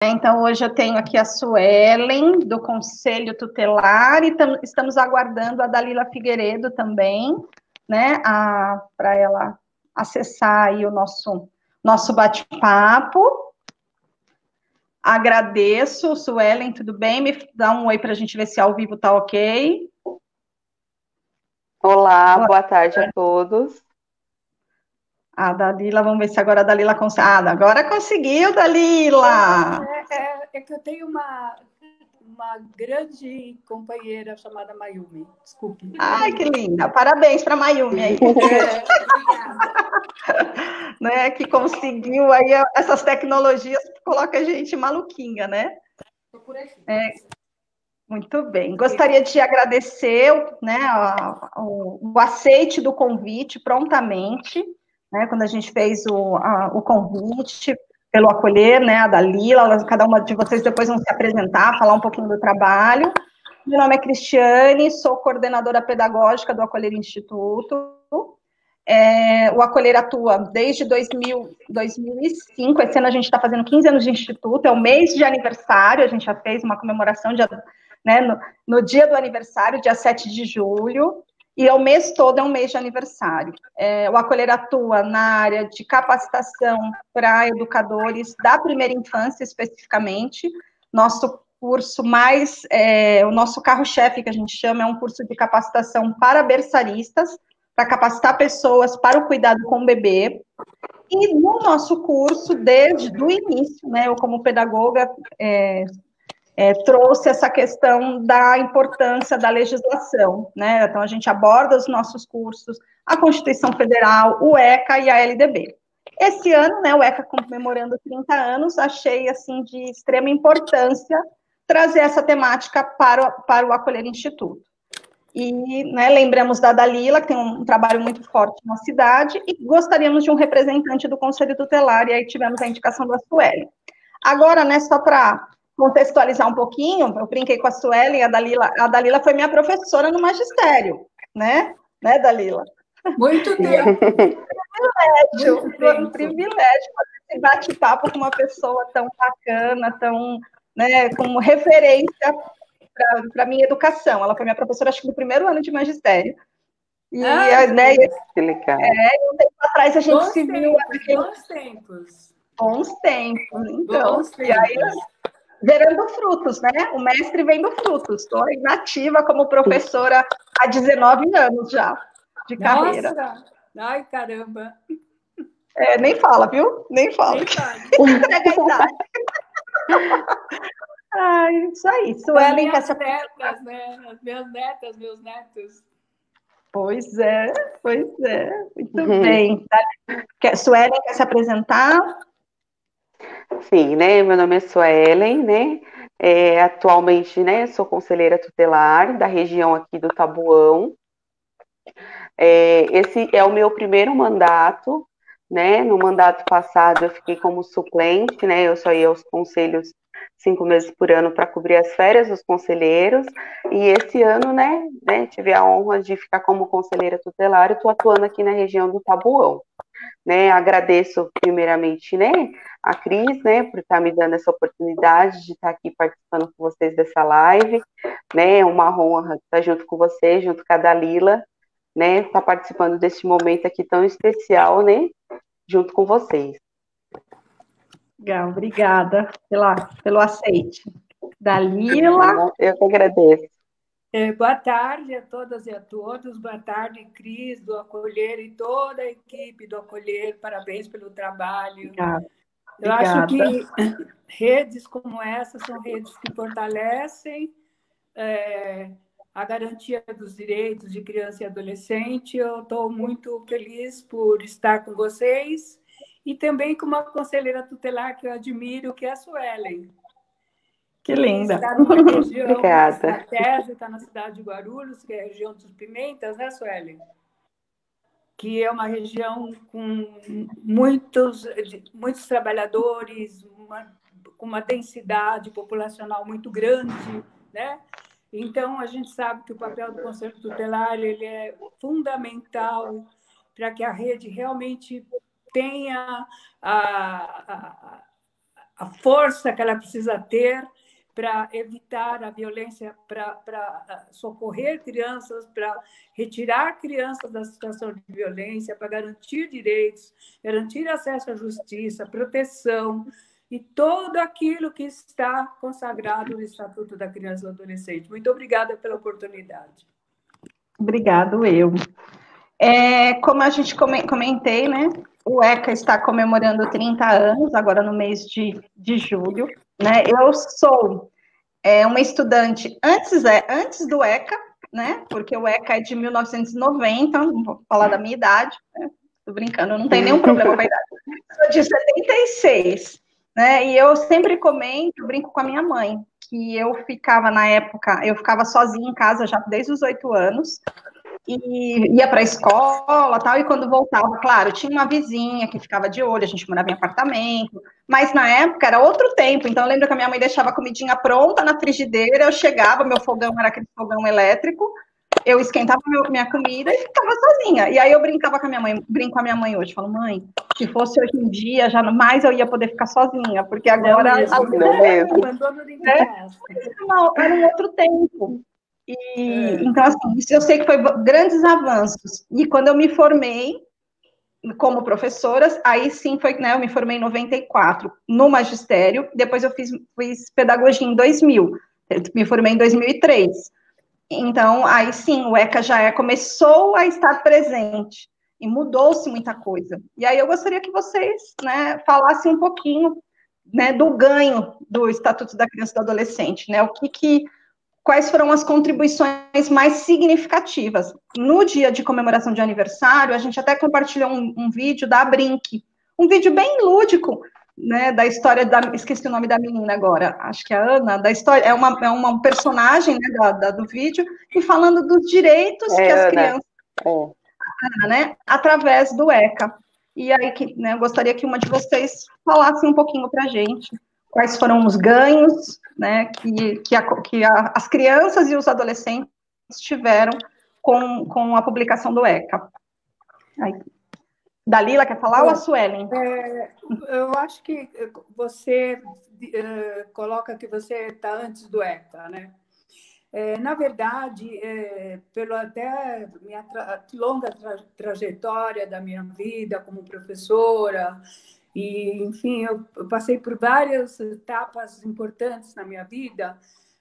Então, hoje eu tenho aqui a Suelen, do Conselho Tutelar, e estamos aguardando a Dalila Figueiredo também, né, para ela acessar aí o nosso bate-papo. Agradeço, Suelen, tudo bem? Me dá um oi para a gente ver se ao vivo está ok. Olá, boa tarde a todos. A Dalila, vamos ver se agora a Dalila consegue. Ah, agora conseguiu, Dalila! É que eu tenho uma grande companheira chamada Mayumi. Desculpe. Ai, que linda! Parabéns para a Mayumi aí. Obrigada. Né, que conseguiu aí essas tecnologias que coloca a gente maluquinha, né? Estou por aqui. Muito bem. Gostaria de agradecer, né, o aceite do convite prontamente, né, quando a gente fez o convite pelo acolher, né, a Dalila, cada uma de vocês depois vão se apresentar, falar um pouquinho do trabalho. Meu nome é Cristiane, sou coordenadora pedagógica do Acolher Instituto. O Acolher atua desde 2005, esse ano a gente está fazendo 15 anos de instituto, é o mês de aniversário, a gente já fez uma comemoração né, no dia do aniversário, dia 7 de julho, e o mês todo é um mês de aniversário. O Acolher atua na área de capacitação para educadores da primeira infância, especificamente. Nosso curso o nosso carro-chefe, que a gente chama, é um curso de capacitação para berçaristas, para capacitar pessoas para o cuidado com o bebê. E no nosso curso, desde o início, né, eu como pedagoga trouxe essa questão da importância da legislação, né? Então a gente aborda os nossos cursos, a Constituição Federal, o ECA e a LDB. Esse ano, né, o ECA comemorando 30 anos, achei assim de extrema importância trazer essa temática para o Acolher Instituto. E, né, lembramos da Dalila, que tem um trabalho muito forte na cidade, e gostaríamos de um representante do Conselho Tutelar, e aí tivemos a indicação da Sueli. Agora, né, só para contextualizar um pouquinho, eu brinquei com a Sueli, a Dalila foi minha professora no magistério, né, Dalila? Muito tempo. Um privilégio fazer esse bate-papo com uma pessoa tão bacana, tão, né, como referência para a minha educação. Ela foi minha professora, acho que no primeiro ano de magistério. E, né, que legal. Um tempo atrás a gente se viu... Bons tempos. Bons tempos, então. Bons tempos. E aí, gerando frutos, né? O mestre vendo frutos. Estou inativa como professora há 19 anos já de carreira. Nossa! Ai, caramba! Nem fala, viu? Nem fala. Nem fala. Entrega a idade. Ai, isso aí. Suelen quer se netas, né? As minhas netas, meus netos. Pois é. Muito bem. Suelen quer se apresentar? Sim, né? Meu nome é Suelen, né? Atualmente, né, sou conselheira tutelar da região aqui do Tabuão. Esse é o meu primeiro mandato, né? No mandato passado eu fiquei como suplente, né? Eu só ia aos conselhos 5 meses por ano para cobrir as férias dos conselheiros, e esse ano, né, tive a honra de ficar como conselheira tutelar e estou atuando aqui na região do Tabuão, né? Agradeço primeiramente, né, a Cris, né, por estar me dando essa oportunidade de estar aqui participando com vocês dessa live, né? É uma honra estar junto com vocês, junto com a Dalila, né, estar participando desse momento aqui tão especial, né, junto com vocês. Legal, obrigada pelo aceite. Dalila. Eu que agradeço. Boa tarde a todas e a todos. Boa tarde, Cris, do Acolher e toda a equipe do Acolher. Parabéns pelo trabalho. Obrigada. Eu acho que redes como essa são redes que fortalecem a garantia dos direitos de criança e adolescente. Eu estou muito feliz por estar com vocês e também com uma conselheira tutelar que eu admiro, que é a Suelen. Que linda. Está numa região estratégica, está na cidade de Guarulhos, que é a região dos Pimentas, né, Suelen? Que é uma região com muitos trabalhadores, com uma densidade populacional muito grande, né? Então, a gente sabe que o papel do Conselho Tutelar ele é fundamental para que a rede realmente tenha a força que ela precisa ter para evitar a violência, para socorrer crianças, para retirar crianças da situação de violência, para garantir direitos, garantir acesso à justiça, proteção e tudo aquilo que está consagrado no Estatuto da Criança e do Adolescente. Muito obrigada pela oportunidade. Obrigado, eu. Como a gente comentei, né? O ECA está comemorando 30 anos, agora no mês de julho. Né? Eu sou uma estudante antes do ECA, né? Porque o ECA é de 1990, não vou falar da minha idade, né? Tô brincando, não tem nenhum problema com a idade. Sou de 76, né? E eu sempre brinco com a minha mãe, que eu ficava sozinha em casa já desde os 8 anos, e ia para a escola tal, e quando voltava, claro, tinha uma vizinha que ficava de olho, a gente morava em apartamento, mas na época era outro tempo, então eu lembro que a minha mãe deixava a comidinha pronta na frigideira, eu chegava, meu fogão era aquele fogão elétrico, eu esquentava minha comida e ficava sozinha, e aí eu brincava com a minha mãe, brinco com a minha mãe hoje, falo, mãe, se fosse hoje em dia, jamais eu ia poder ficar sozinha, porque agora... Era um outro tempo. Então, assim, isso eu sei que foi grandes avanços. E quando eu me formei como professora, aí sim foi, né, eu me formei em 94 no magistério, depois eu fiz pedagogia em 2000, me formei em 2003. Então, aí sim, o ECA começou a estar presente e mudou-se muita coisa. E aí eu gostaria que vocês, né, falassem um pouquinho, né, do ganho do Estatuto da Criança e do Adolescente, né, quais foram as contribuições mais significativas. No dia de comemoração de aniversário, a gente até compartilhou um vídeo da Brinque, um vídeo bem lúdico, né, da história esqueci o nome da menina agora, acho que é a Ana, da história, é uma personagem, né, do vídeo, e falando dos direitos que as crianças têm, né, através do ECA. E aí, né, eu gostaria que uma de vocês falasse um pouquinho para a gente quais foram os ganhos, né, que as crianças e os adolescentes tiveram com a publicação do ECA. Aí, Dalila, quer falar ou a Suelen? Eu acho que você coloca que você está antes do ECA, né? Na verdade, pela até minha longa trajetória da minha vida como professora, e, enfim, eu passei por várias etapas importantes na minha vida,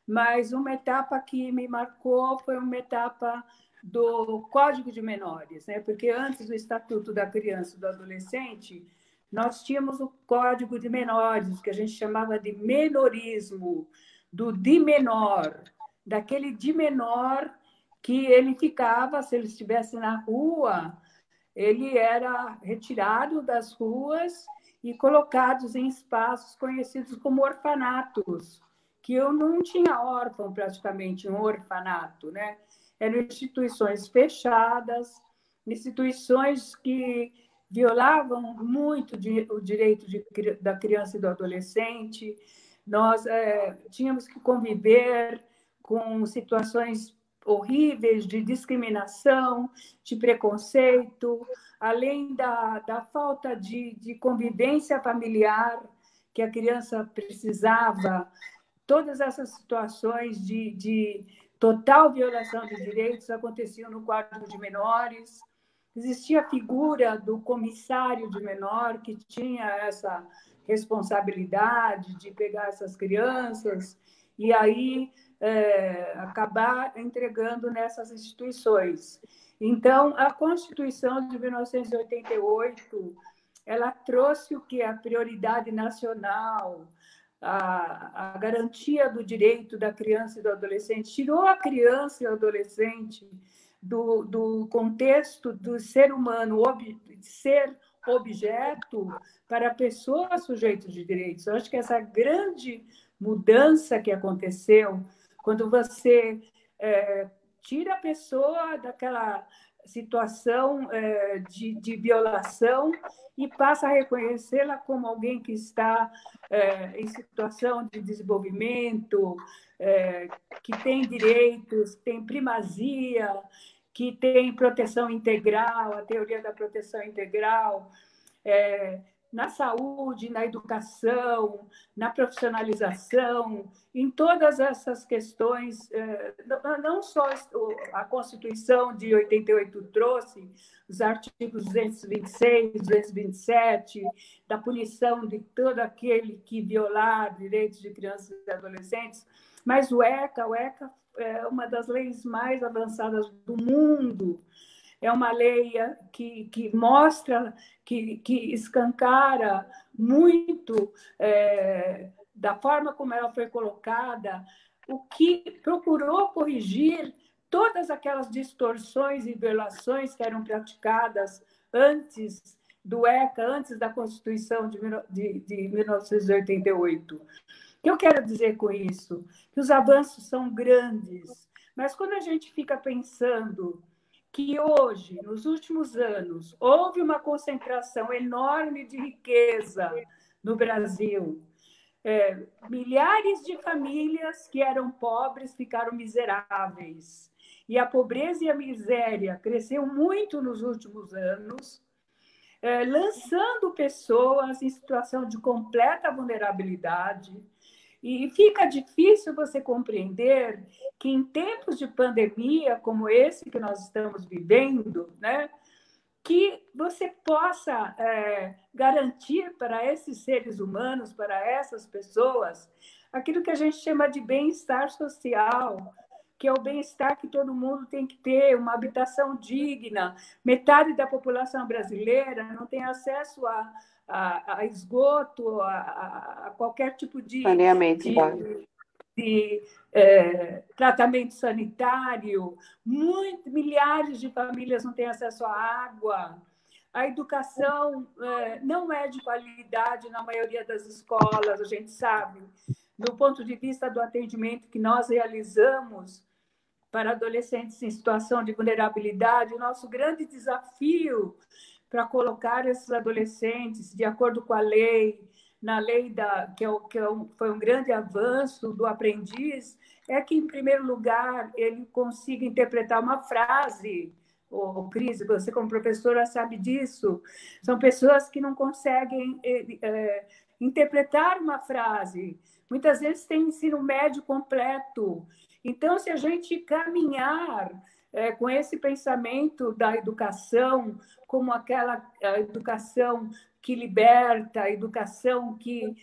mas uma etapa que me marcou foi uma etapa do Código de Menores, né? Porque antes do Estatuto da Criança e do Adolescente, nós tínhamos o Código de Menores, que a gente chamava de menorismo, do de menor, daquele de menor que ele ficava, se ele estivesse na rua, ele era retirado das ruas e colocados em espaços conhecidos como orfanatos, que eu não tinha órfão praticamente, um orfanato, né? Eram instituições fechadas, instituições que violavam muito o direito da criança e do adolescente. Nós tínhamos que conviver com situações horríveis de discriminação, de preconceito, além da falta de convivência familiar que a criança precisava. Todas essas situações de total violação de direitos aconteciam no Código de Menores. Existia a figura do comissário de menor, que tinha essa responsabilidade de pegar essas crianças e aí acabar entregando nessas instituições. Então, a Constituição de 1988, ela trouxe o que é a prioridade nacional, a garantia do direito da criança e do adolescente, tirou a criança e o adolescente do contexto do ser humano, ser objeto para a pessoa sujeito de direitos. Eu acho que essa grande mudança que aconteceu, quando você tira a pessoa daquela situação de violação e passa a reconhecê-la como alguém que está em situação de desenvolvimento, que tem direitos, tem primazia, que tem proteção integral, a teoria da proteção integral, na saúde, na educação, na profissionalização, em todas essas questões. Não só a Constituição de 88 trouxe os artigos 226, 227, da punição de todo aquele que violar direitos de crianças e adolescentes, mas o ECA é uma das leis mais avançadas do mundo. É uma lei que mostra, que escancara muito da forma como ela foi colocada, o que procurou corrigir todas aquelas distorções e violações que eram praticadas antes do ECA, antes da Constituição de 1988. O que eu quero dizer com isso? Que os avanços são grandes, mas quando a gente fica pensando que hoje, nos últimos anos, houve uma concentração enorme de riqueza no Brasil. Milhares de famílias que eram pobres ficaram miseráveis. E a pobreza e a miséria cresceu muito nos últimos anos, lançando pessoas em situação de completa vulnerabilidade. E fica difícil você compreender que, em tempos de pandemia como esse que nós estamos vivendo, né, que você possa garantir para esses seres humanos, para essas pessoas, aquilo que a gente chama de bem-estar social, que é o bem-estar que todo mundo tem que ter, uma habitação digna. Metade da população brasileira não tem acesso a esgoto, a qualquer tipo de tratamento sanitário. Milhares de famílias não têm acesso à água. A educação não é de qualidade na maioria das escolas, a gente sabe. Do ponto de vista do atendimento que nós realizamos para adolescentes em situação de vulnerabilidade, o nosso grande desafio para colocar esses adolescentes de acordo com a lei, na lei foi um grande avanço do aprendiz, é que, em primeiro lugar, ele consiga interpretar uma frase. Cris, você como professora sabe disso. São pessoas que não conseguem interpretar uma frase. Muitas vezes tem ensino médio completo. Então, se a gente caminhar com esse pensamento da educação como aquela educação que liberta, a educação que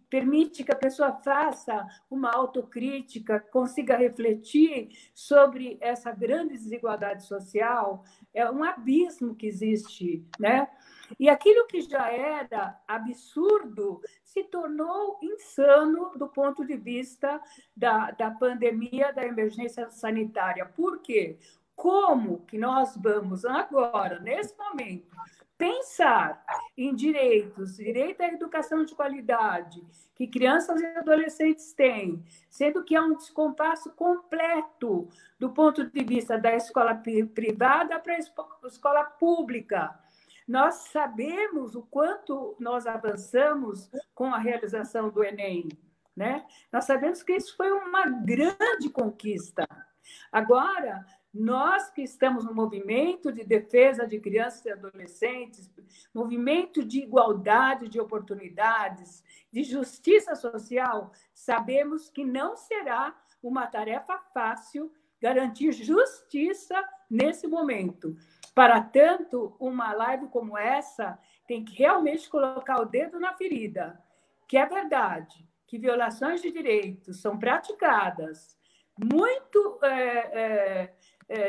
permite que a pessoa faça uma autocrítica, consiga refletir sobre essa grande desigualdade social, é um abismo que existe, né? E aquilo que já era absurdo se tornou insano do ponto de vista da pandemia, da emergência sanitária. Por quê? Como que nós vamos agora, nesse momento, pensar em direito à educação de qualidade, que crianças e adolescentes têm, sendo que há um descompasso completo do ponto de vista da escola privada para a escola pública. Nós sabemos o quanto nós avançamos com a realização do Enem, né? Nós sabemos que isso foi uma grande conquista. Agora, nós que estamos no movimento de defesa de crianças e adolescentes, movimento de igualdade de oportunidades, de justiça social, sabemos que não será uma tarefa fácil garantir justiça nesse momento. Para tanto, uma live como essa tem que realmente colocar o dedo na ferida, que é verdade, que violações de direitos são praticadas muito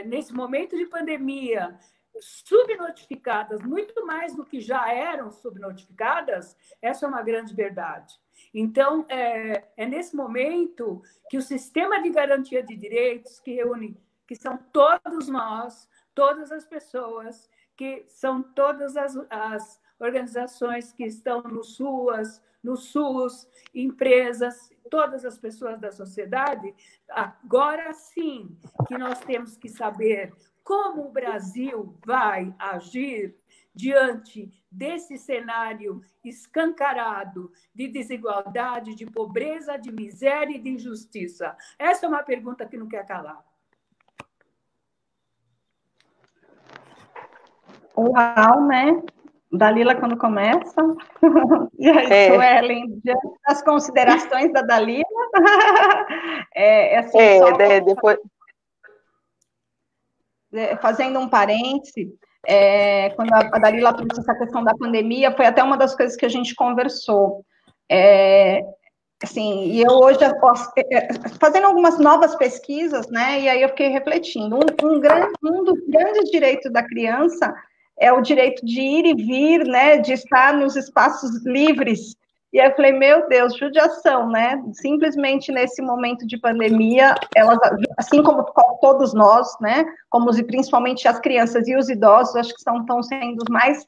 nesse momento de pandemia, subnotificadas, muito mais do que já eram subnotificadas, essa é uma grande verdade. Então, é nesse momento que o sistema de garantia de direitos, que reúne, que são todos nós, todas as pessoas, que são todas as organizações que estão no SUS, empresas, todas as pessoas da sociedade, agora sim que nós temos que saber como o Brasil vai agir diante desse cenário escancarado de desigualdade, de pobreza, de miséria e de injustiça. Essa é uma pergunta que não quer calar. Uau, né? Dalila, quando começa. E aí, Suelen, diante das considerações da Dalila, assim, só depois... fazendo um parêntese, quando a Dalila trouxe essa questão da pandemia, foi até uma das coisas que a gente conversou. Assim, e eu hoje, fazendo algumas novas pesquisas, né, e aí eu fiquei refletindo, um dos grandes direitos da criança é o direito de ir e vir, né, de estar nos espaços livres. E aí eu falei, meu Deus, judiação, né? Simplesmente nesse momento de pandemia, elas, assim como todos nós, né, como principalmente as crianças e os idosos, acho que estão sendo os mais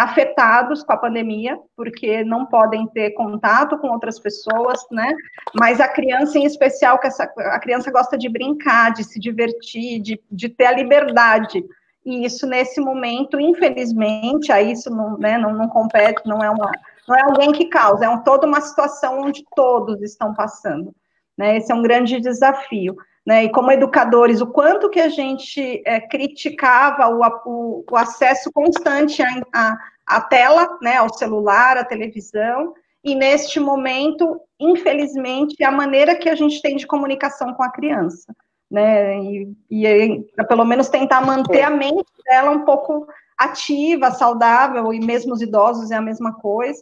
afetados com a pandemia, porque não podem ter contato com outras pessoas, né? Mas a criança, em especial, a criança gosta de brincar, de se divertir, de ter a liberdade. E isso, nesse momento, infelizmente, aí isso não, né, não compete, não é alguém que causa, toda uma situação onde todos estão passando. Né? Esse é um grande desafio. Né? E como educadores, o quanto que a gente criticava o acesso constante à tela, né, ao celular, à televisão, e neste momento, infelizmente, a maneira que a gente tem de comunicação com a criança. Né? E pelo menos tentar manter a mente dela um pouco ativa, saudável, e mesmo os idosos é a mesma coisa,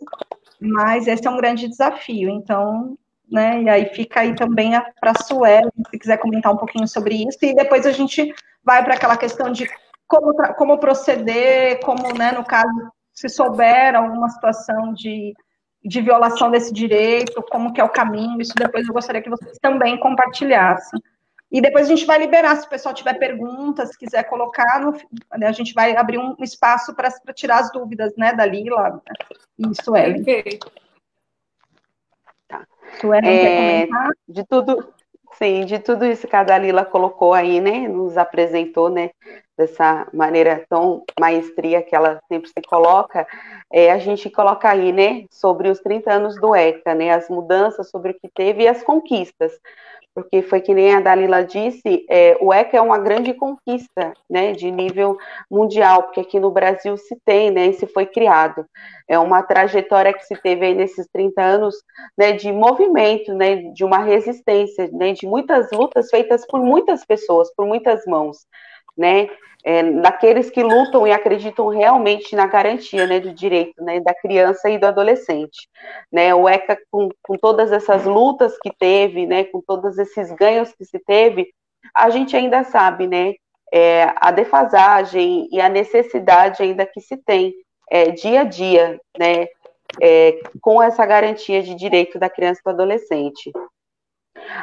mas esse é um grande desafio. Então, né, e aí fica aí também para a Sueli, se quiser comentar um pouquinho sobre isso, e depois a gente vai para aquela questão de como proceder, como, né, no caso, se souber alguma situação de violação desse direito, como que é o caminho, isso depois eu gostaria que vocês também compartilhassem. E depois a gente vai liberar, se o pessoal tiver perguntas, se quiser colocar, a gente vai abrir um espaço para tirar as dúvidas, né, da Lila e Sueli. Perfeito. Tá. Sueli, quer comentar? De tudo isso que a Dalila colocou aí, né, nos apresentou, né, dessa maneira tão maestria que ela sempre se coloca, a gente coloca aí, né, sobre os 30 anos do ECA, né, as mudanças sobre o que teve e as conquistas, porque foi que nem a Dalila disse, o ECA é uma grande conquista, né, de nível mundial, porque aqui no Brasil se tem, né, e se foi criado. É uma trajetória que se teve aí nesses 30 anos, né, de movimento, né, de uma resistência, né, de muitas lutas feitas por muitas pessoas, por muitas mãos, né, daqueles que lutam e acreditam realmente na garantia, né, do direito, né, da criança e do adolescente, né, o ECA com todas essas lutas que teve, né, com todos esses ganhos que se teve, a gente ainda sabe, né, a defasagem e a necessidade ainda que se tem dia a dia, né, com essa garantia de direito da criança e do adolescente.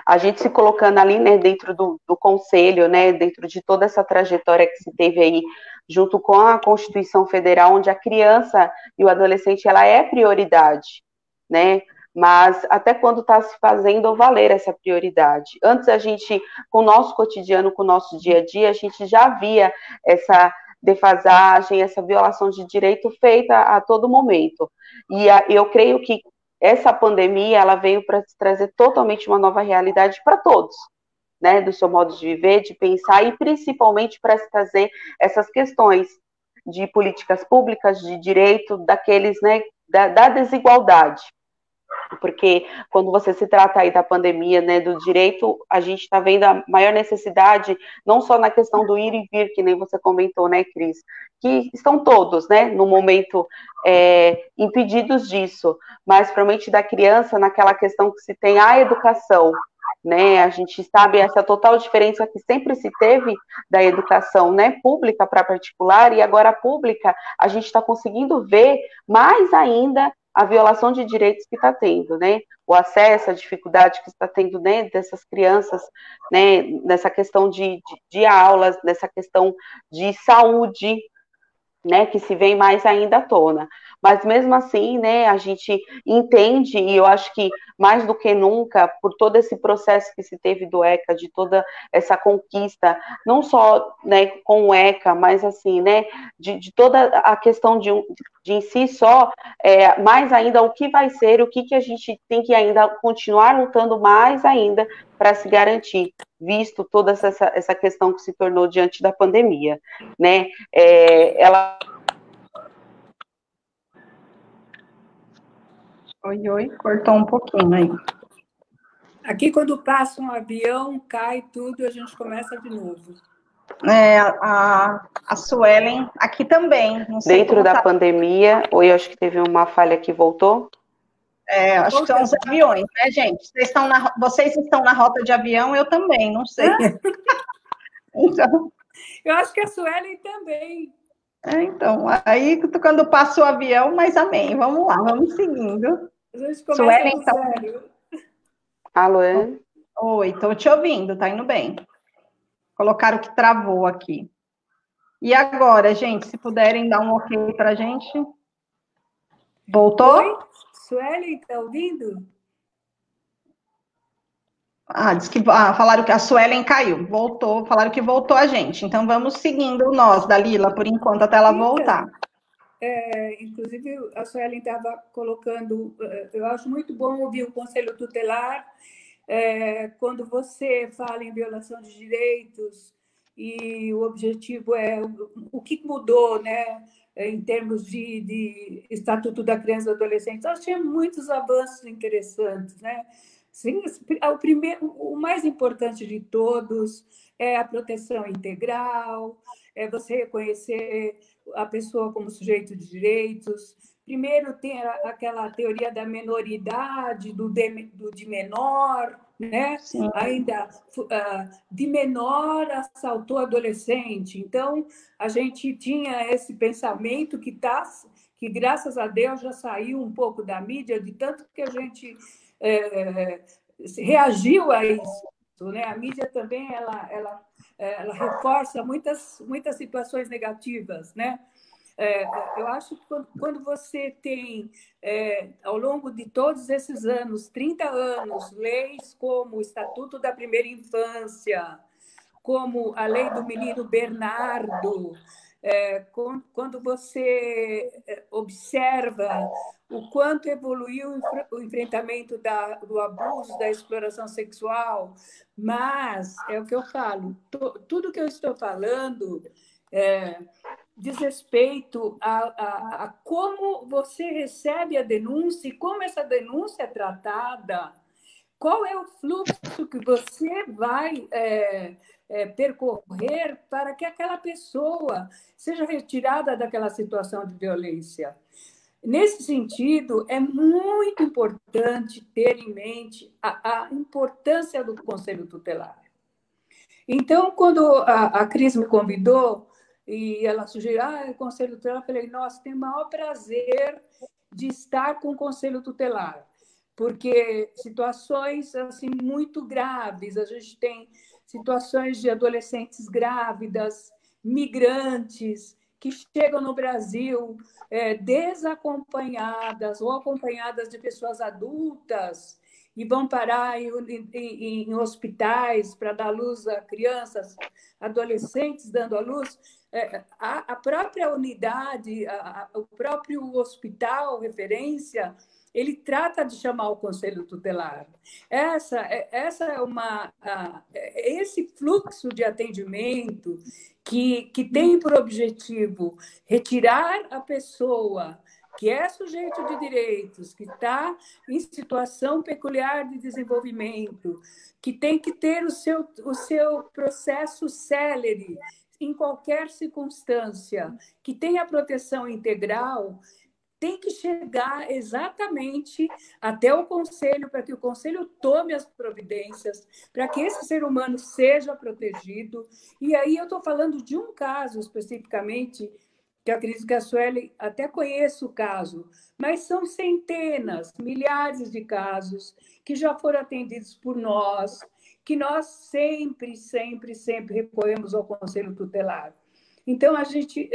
A gente se colocando ali, né, dentro do conselho, né, dentro de toda essa trajetória que se teve aí, junto com a Constituição Federal, onde a criança e o adolescente, ela é prioridade, né, mas até quando está se fazendo valer essa prioridade. Antes a gente, com o nosso cotidiano, com o nosso dia a dia, a gente já via essa defasagem, essa violação de direito feita a todo momento. E eu creio que essa pandemia, ela veio para trazer totalmente uma nova realidade para todos, né, do seu modo de viver, de pensar, e principalmente para trazer essas questões de políticas públicas, de direito, daqueles, né, da desigualdade. Porque quando você se trata aí da pandemia, né, do direito, a gente está vendo a maior necessidade, não só na questão do ir e vir, que nem você comentou, né, Cris, que estão todos, né, no momento impedidos disso, mas principalmente da criança, naquela questão que se tem a educação, né, a gente sabe essa total diferença que sempre se teve da educação, né, pública para particular, e agora a pública, a gente está conseguindo ver mais ainda a violação de direitos que está tendo, né, o acesso, a dificuldade que está tendo, né, dessas crianças, né, nessa questão de aulas, nessa questão de saúde, né, que se vem mais ainda à tona. Mas mesmo assim, né, a gente entende, e eu acho que mais do que nunca, por todo esse processo que se teve do ECA, de toda essa conquista, não só, né, com o ECA, mas assim, né, de toda a questão de em si só, mais ainda o que vai ser, o que a gente tem que ainda continuar lutando mais ainda para se garantir, visto toda essa questão que se tornou diante da pandemia, né, ela Oi, oi, cortou um pouquinho aí. Aqui, quando passa um avião, cai tudo, a gente começa de novo. A Suelen, aqui também, não sei Dentro como da tá. pandemia, ou eu acho que teve uma falha que voltou? Acho que são os aviões, né, gente? Vocês estão na rota de avião, eu também, não sei. Então, eu acho que a Suelen também. Então, aí quando passa o avião, mas amém. Vamos lá, vamos seguindo. A gente começa Suelen, do então. zero. Alô? Oi, estou te ouvindo, tá indo bem. Colocaram que travou aqui. E agora, gente, se puderem dar um ok para a gente. Voltou? Oi, Suelen, está ouvindo? Falaram que a Suelen caiu. Voltou, falaram que voltou a gente. Então vamos seguindo nós, Dalila, por enquanto, até ela voltar. Inclusive, a Suelen estava colocando, eu acho muito bom ouvir o Conselho Tutelar, quando você fala em violação de direitos, e o objetivo é o que mudou, né, em termos de Estatuto da Criança e do Adolescente. Nós tínhamos muitos avanços interessantes, né? Sim, o mais importante de todos é a proteção integral, é você reconhecer a pessoa como sujeito de direitos. Primeiro tem aquela teoria da menoridade, do de menor, né? Sim. Ainda de menor assaltou adolescente. Então, a gente tinha esse pensamento que graças a Deus já saiu um pouco da mídia, de tanto que a gente reagiu a isso, né? A mídia também ela reforça muitas situações negativas, né? Eu acho que quando você tem, ao longo de todos esses anos, 30 anos, leis como o Estatuto da Primeira Infância, como a Lei do Menino Bernardo, quando você observa o quanto evoluiu o enfrentamento do abuso, da exploração sexual, mas é o que eu falo, tudo que eu estou falando diz respeito a como você recebe a denúncia e como essa denúncia é tratada, qual é o fluxo que você vai percorrer para que aquela pessoa seja retirada daquela situação de violência. Nesse sentido, é muito importante ter em mente a importância do Conselho Tutelar. Então, quando a Cris me convidou e ela sugeriu, o Conselho Tutelar, eu falei, nossa, tenho o maior prazer de estar com o Conselho Tutelar, porque situações assim muito graves, a gente tem situações de adolescentes grávidas, migrantes, que chegam no Brasil desacompanhadas ou acompanhadas de pessoas adultas, e vão parar em hospitais para dar luz a crianças, adolescentes dando à luz. A própria unidade, o próprio hospital, referência, ele trata de chamar o Conselho Tutelar. Esse fluxo de atendimento que tem por objetivo retirar a pessoa que é sujeito de direitos, que está em situação peculiar de desenvolvimento, que tem que ter o seu processo célere em qualquer circunstância, que tem a proteção integral, tem que chegar exatamente até o Conselho, para que o Conselho tome as providências, para que esse ser humano seja protegido. E aí eu estou falando de um caso especificamente, que eu acredito que a Sueli até conhece o caso, mas são centenas, milhares de casos que já foram atendidos por nós, que nós sempre, sempre, sempre recorremos ao Conselho Tutelar. Então, a gente,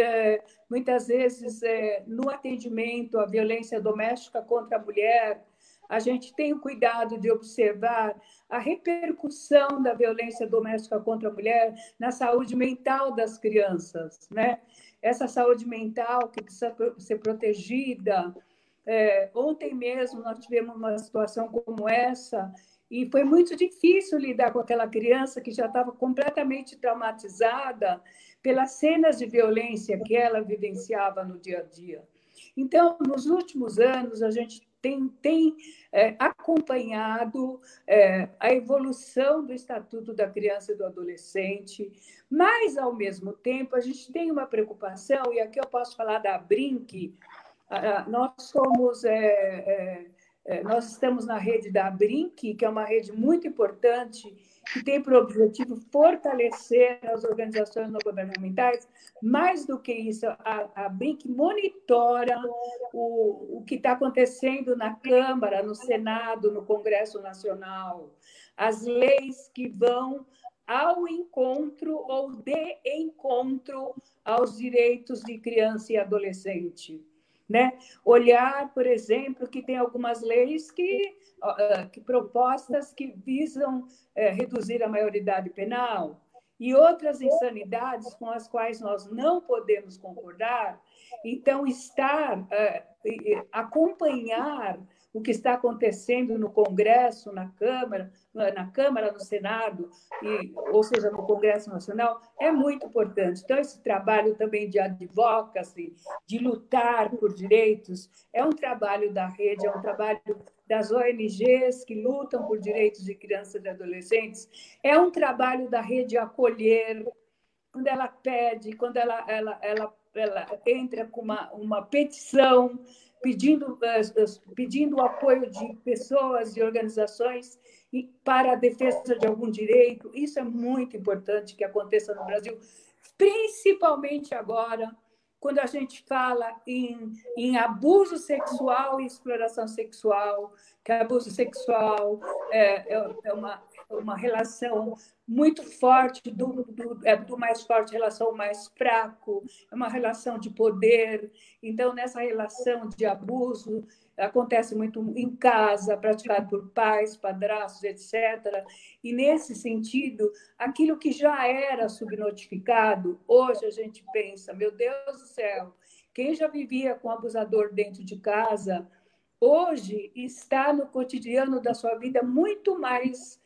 muitas vezes, no atendimento à violência doméstica contra a mulher, a gente tem o cuidado de observar a repercussão da violência doméstica contra a mulher na saúde mental das crianças, né? Essa saúde mental que precisa ser protegida. Ontem mesmo nós tivemos uma situação como essa e foi muito difícil lidar com aquela criança que já estava completamente traumatizada pelas cenas de violência que ela vivenciava no dia a dia. Então, nos últimos anos, a gente tem acompanhado a evolução do Estatuto da Criança e do Adolescente, mas, ao mesmo tempo, a gente tem uma preocupação, e aqui eu posso falar da Brinq. Nós estamos na rede da Brinq, que é uma rede muito importante, que tem por objetivo fortalecer as organizações não governamentais. Mais do que isso, a Brinq monitora o que está acontecendo na Câmara, no Senado, no Congresso Nacional, as leis que vão ao encontro ou de encontro aos direitos de criança e adolescente. Né? Olhar, por exemplo, que tem algumas leis que propostas que visam reduzir a maioridade penal e outras insanidades com as quais nós não podemos concordar. Então, acompanhar o que está acontecendo no Congresso, na Câmara, no Senado, ou seja, no Congresso Nacional, é muito importante. Então, esse trabalho também de advocacy, de lutar por direitos, é um trabalho da rede, é um trabalho das ONGs que lutam por direitos de crianças e adolescentes, é um trabalho da rede Acolher, quando ela pede, quando ela entra com uma petição pedindo o apoio de pessoas e organizações para a defesa de algum direito. Isso é muito importante que aconteça no Brasil, principalmente agora, quando a gente fala em abuso sexual e exploração sexual, que abuso sexual é uma relação muito forte, do mais forte, relação mais fraco, é uma relação de poder. Então, nessa relação de abuso, acontece muito em casa, praticado por pais, padrastos, etc. E, nesse sentido, aquilo que já era subnotificado, hoje a gente pensa, meu Deus do céu, quem já vivia com abusador dentro de casa, hoje está no cotidiano da sua vida muito mais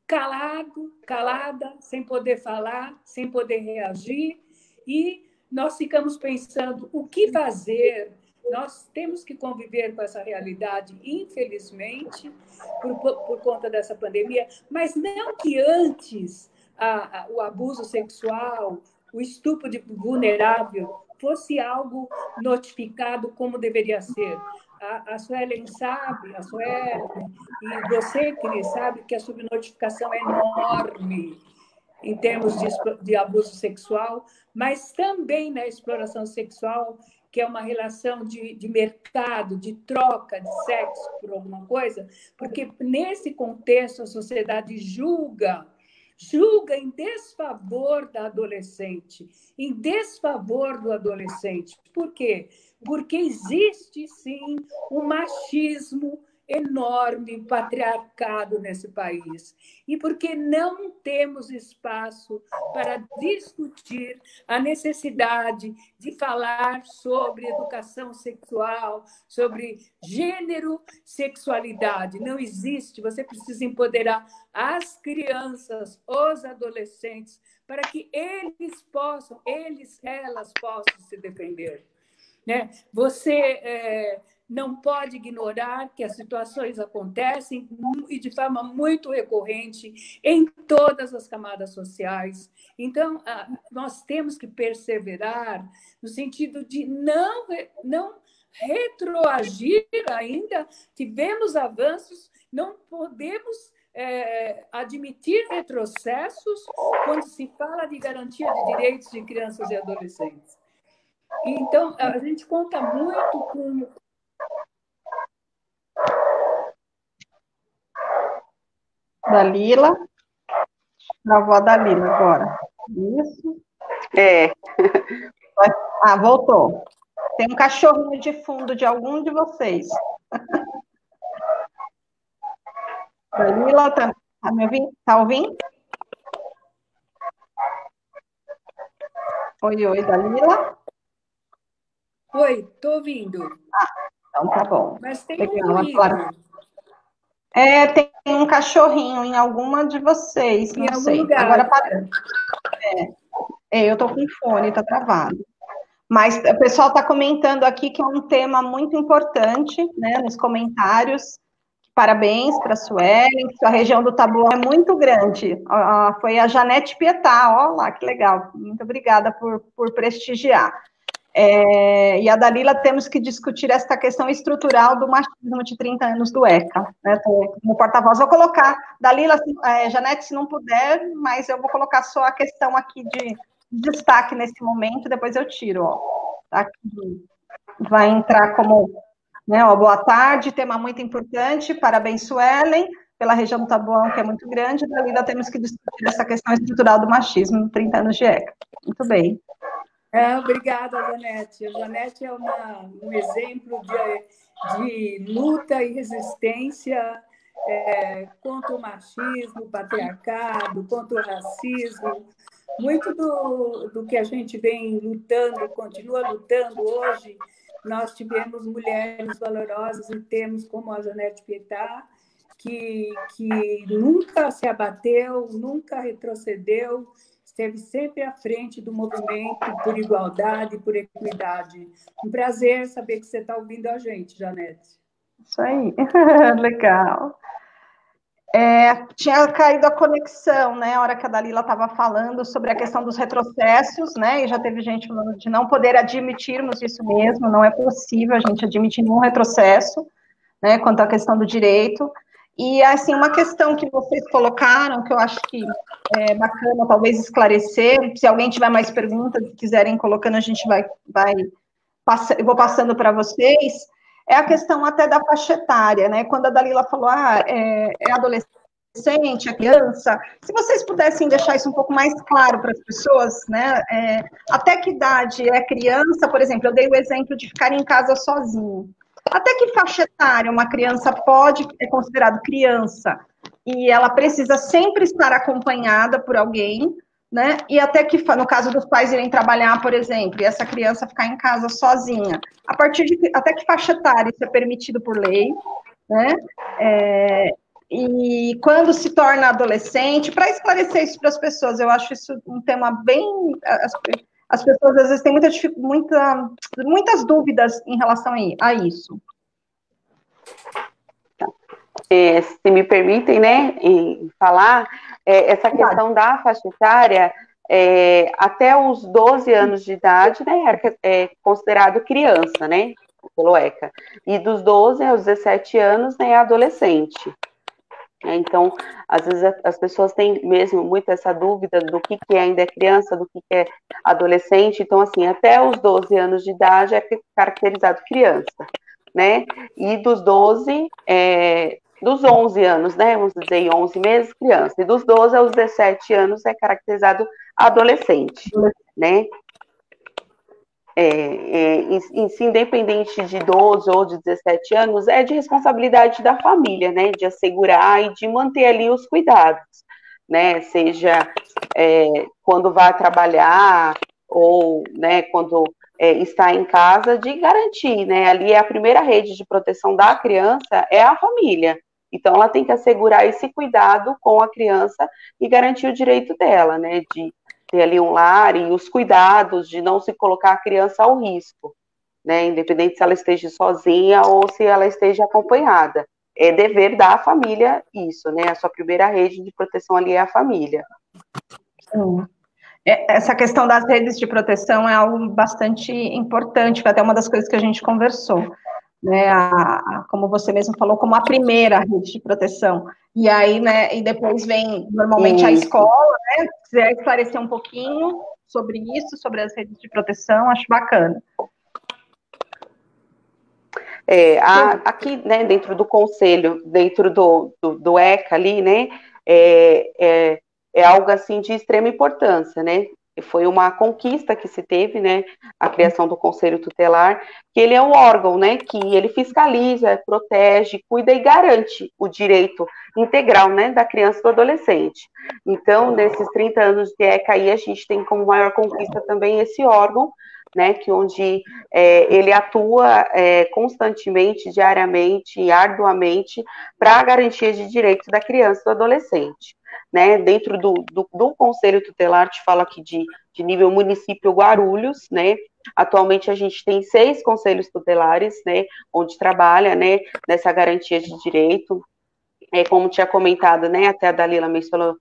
calada, sem poder falar, sem poder reagir, e nós ficamos pensando o que fazer. Nós temos que conviver com essa realidade, infelizmente, por conta dessa pandemia, mas não que antes o abuso sexual, o estupro de vulnerável fosse algo notificado como deveria ser. A Suelen sabe, a Suelen, e você, Cris, sabe que a subnotificação é enorme em termos de abuso sexual, mas também na exploração sexual, que é uma relação de mercado, de troca de sexo por alguma coisa, porque nesse contexto a sociedade julga em desfavor da adolescente, em desfavor do adolescente. Por quê? Porque existe, sim, um machismo enorme, patriarcado nesse país. E porque não temos espaço para discutir a necessidade de falar sobre educação sexual, sobre gênero, sexualidade. Não existe. Você precisa empoderar as crianças, os adolescentes, para que elas possam se defender. Né? Você não pode ignorar que as situações acontecem e de forma muito recorrente em todas as camadas sociais. Então, nós temos que perseverar no sentido de não retroagir ainda. Tivemos avanços, não podemos admitir retrocessos quando se fala de garantia de direitos de crianças e adolescentes. Então, a gente conta muito com... Dalila. Travou a Dalila agora. Isso. Voltou. Tem um cachorrinho de fundo de algum de vocês. Dalila, tá me ouvindo? Tá ouvindo? Oi, Dalila. Oi, estou ouvindo. Então tá bom. Mas tem um ruído. Tem um cachorrinho em alguma de vocês, não sei. Lugar. Agora eu tô com fone, tá travado. Mas o pessoal está comentando aqui que é um tema muito importante, né, nos comentários. Parabéns para a Suelen, a região do Taboão é muito grande. Foi a Janete Pietá, ó lá, que legal. Muito obrigada por prestigiar. E a Dalila, temos que discutir esta questão estrutural do machismo de 30 anos do ECA. Né? Como porta-voz, vou colocar, Dalila, Janete, se não puder, mas eu vou colocar só a questão aqui de destaque nesse momento, depois eu tiro. Ó. Aqui vai entrar como... Né, ó, boa tarde, tema muito importante, parabéns, Suelen, pela região do Taboão, que é muito grande, e ainda temos que discutir essa questão estrutural do machismo, 30 anos de ECA. Muito bem. Obrigada, Janete. A Janete é um exemplo de luta e resistência contra o machismo, o patriarcado, contra o racismo. Muito do que a gente vem lutando, continua lutando hoje. Nós tivemos mulheres valorosas e temos, como a Janete Pietá, que nunca se abateu, nunca retrocedeu, esteve sempre à frente do movimento por igualdade, por equidade. Um prazer saber que você está ouvindo a gente, Janete. Isso aí, legal. Tinha caído a conexão, né, a hora que a Dalila estava falando sobre a questão dos retrocessos, né, e já teve gente falando de não poder admitirmos isso mesmo, não é possível a gente admitir nenhum retrocesso, né, quanto à questão do direito. E, assim, uma questão que vocês colocaram, que eu acho que é bacana, talvez, esclarecer, se alguém tiver mais perguntas, quiserem colocando, a gente eu vou passando para vocês, é a questão até da faixa etária, né? Quando a Dalila falou, é adolescente, é criança, se vocês pudessem deixar isso um pouco mais claro para as pessoas, né? Até que idade é criança, por exemplo, eu dei o exemplo de ficar em casa sozinho. Até que faixa etária uma criança é considerado criança e ela precisa sempre estar acompanhada por alguém, né? E até que, no caso dos pais irem trabalhar, por exemplo, e essa criança ficar em casa sozinha, até que faixa etária isso é permitido por lei, né? E quando se torna adolescente, para esclarecer isso para as pessoas, eu acho isso um tema bem... As pessoas, às vezes, têm muitas dúvidas em relação a isso. Se me permitem, né, falar, essa questão da faixa etária, até os 12 anos de idade, né, é considerado criança, né, pelo ECA. E dos 12 aos 17 anos, né, é adolescente. Então, às vezes as pessoas têm mesmo muito essa dúvida do que ainda é criança, do que é adolescente. Então, assim, até os 12 anos de idade é caracterizado criança, né? E dos 11 anos, né? Vamos dizer, 11 meses, criança. E dos 12 aos 17 anos é caracterizado adolescente, né? Independente de 12 ou de 17 anos, é de responsabilidade da família, né, de assegurar e de manter ali os cuidados, né, seja quando vai trabalhar ou, né, quando está em casa, de garantir, né, ali é a primeira rede de proteção da criança, é a família, então ela tem que assegurar esse cuidado com a criança e garantir o direito dela, né, de ter ali um lar e os cuidados de não se colocar a criança ao risco, né, independente se ela esteja sozinha ou se ela esteja acompanhada. É dever da família isso, né, a sua primeira rede de proteção ali é a família. Sim. Essa questão das redes de proteção é algo bastante importante, foi até uma das coisas que a gente conversou, né, como você mesmo falou, como a primeira rede de proteção. E aí, né, e depois vem normalmente a escola, né? Se quiser esclarecer um pouquinho sobre isso, sobre as redes de proteção, acho bacana. Aqui, né, dentro do conselho, dentro do ECA ali, né, é algo assim de extrema importância, né? Foi uma conquista que se teve, né, a criação do Conselho Tutelar, que ele é um órgão, né, que ele fiscaliza, protege, cuida e garante o direito integral, né, da criança e do adolescente. Então, nesses 30 anos de ECA aí, a gente tem como maior conquista também esse órgão, né, onde ele atua constantemente, diariamente e arduamente para a garantia de direitos da criança e do adolescente. Né, dentro do Conselho Tutelar, te falo aqui de nível município Guarulhos, né, Atualmente a gente tem 6 conselhos tutelares, né, onde trabalha, né, nessa garantia de direito. Como tinha comentado, né, até a Dalila mencionou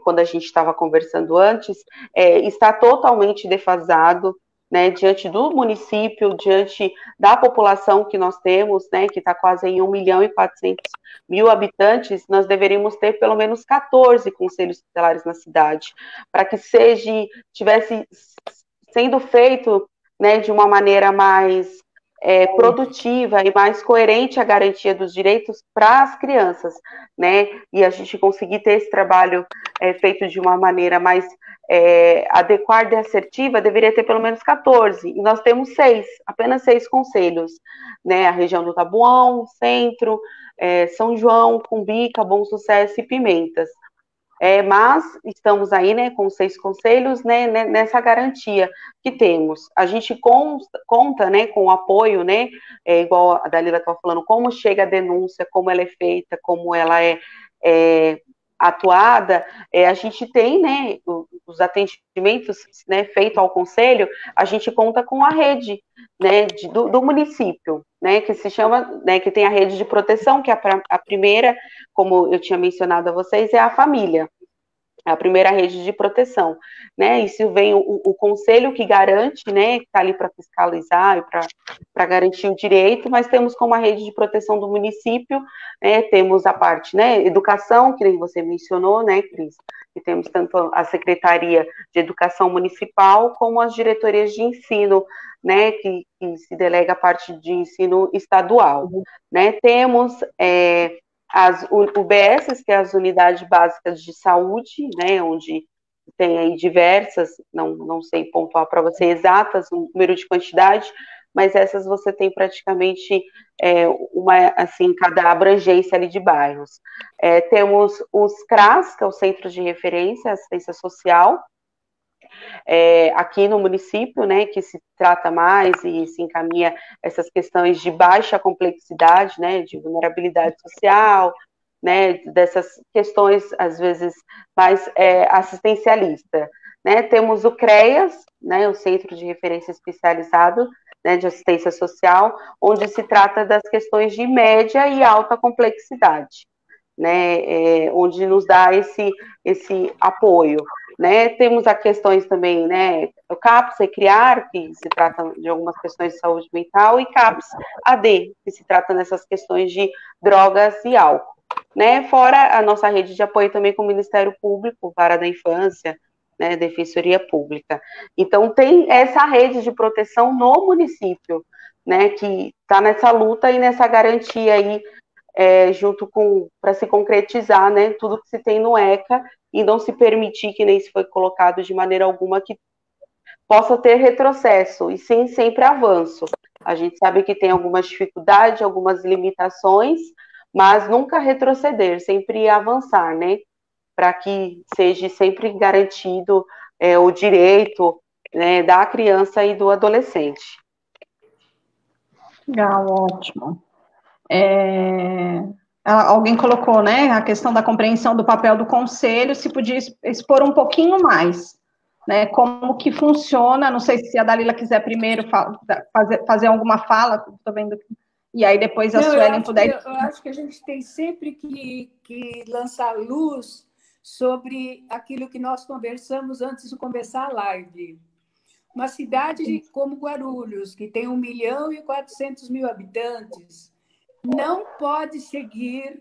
quando a gente estava conversando antes, está totalmente defasado, né, diante do município, diante da população que nós temos, né, que está quase em 1.400.000 habitantes, nós deveríamos ter pelo menos 14 conselhos tutelares na cidade, para que tivesse sendo feito, né, de uma maneira mais produtiva e mais coerente a garantia dos direitos para as crianças, né? E a gente conseguir ter esse trabalho feito de uma maneira mais adequada e assertiva, deveria ter pelo menos 14, e nós temos 6, apenas 6 conselhos, né? A região do Tabuão, Centro, São João, Cumbica, Bom Sucesso e Pimentas. Mas estamos aí, né, com 6 conselhos, né, nessa garantia que temos. A gente conta, né, com o apoio, né, igual a Dalila estava falando, como chega a denúncia, como ela é feita, como ela é atuada, a gente tem, né, os atendimentos, né, feitos ao conselho, a gente conta com a rede, né, do município, né, que se chama, né, que tem a rede de proteção, que a primeira, como eu tinha mencionado a vocês, é a família, a primeira rede de proteção, né, isso vem o conselho que garante, né, que está ali para fiscalizar e para garantir o direito, mas temos como a rede de proteção do município, né, temos a parte, né, educação, que nem você mencionou, né, Cris, e temos tanto a Secretaria de Educação Municipal, como as diretorias de ensino, né, que se delega a parte de ensino estadual, né, temos as UBS, que é as Unidades Básicas de Saúde, né, onde tem aí diversas, não sei pontuar para você exatas, um número de quantidade, mas essas você tem praticamente uma, assim, cada abrangência ali de bairros. Temos os CRAS, que é o Centro de Referência, Assistência Social, aqui no município, né, que se trata mais e se encaminha essas questões de baixa complexidade, né, de vulnerabilidade social, né, dessas questões, às vezes, mais assistencialista, né. Temos o CREAS, né, o Centro de Referência Especializado, né, de Assistência Social, onde se trata das questões de média e alta complexidade, né, onde nos dá esse apoio, né. Temos as questões também, né, o CAPS Criar, que se trata de algumas questões de saúde mental, e CAPS AD, que se trata nessas questões de drogas e álcool, né, fora a nossa rede de apoio também com o Ministério Público, Vara da Infância, né, Defensoria Pública. Então, tem essa rede de proteção no município, né, que está nessa luta e nessa garantia aí, junto com, para se concretizar, né, tudo que se tem no ECA, e não se permitir, que nem isso foi colocado de maneira alguma, que possa ter retrocesso, e sim sempre avanço. A gente sabe que tem algumas dificuldades, algumas limitações, mas nunca retroceder, sempre avançar, né, para que seja sempre garantido o direito, né, da criança e do adolescente. Legal, ótimo. Alguém colocou, né, a questão da compreensão do papel do conselho, se podia expor um pouquinho mais, né, como que funciona, não sei se a Dalila quiser primeiro fazer alguma fala, estou vendo, e aí depois a Suelen puder... Eu acho que a gente tem sempre que lançar luz sobre aquilo que nós conversamos antes de começar a live. Uma cidade como Guarulhos, que tem 1.400.000 habitantes, não pode seguir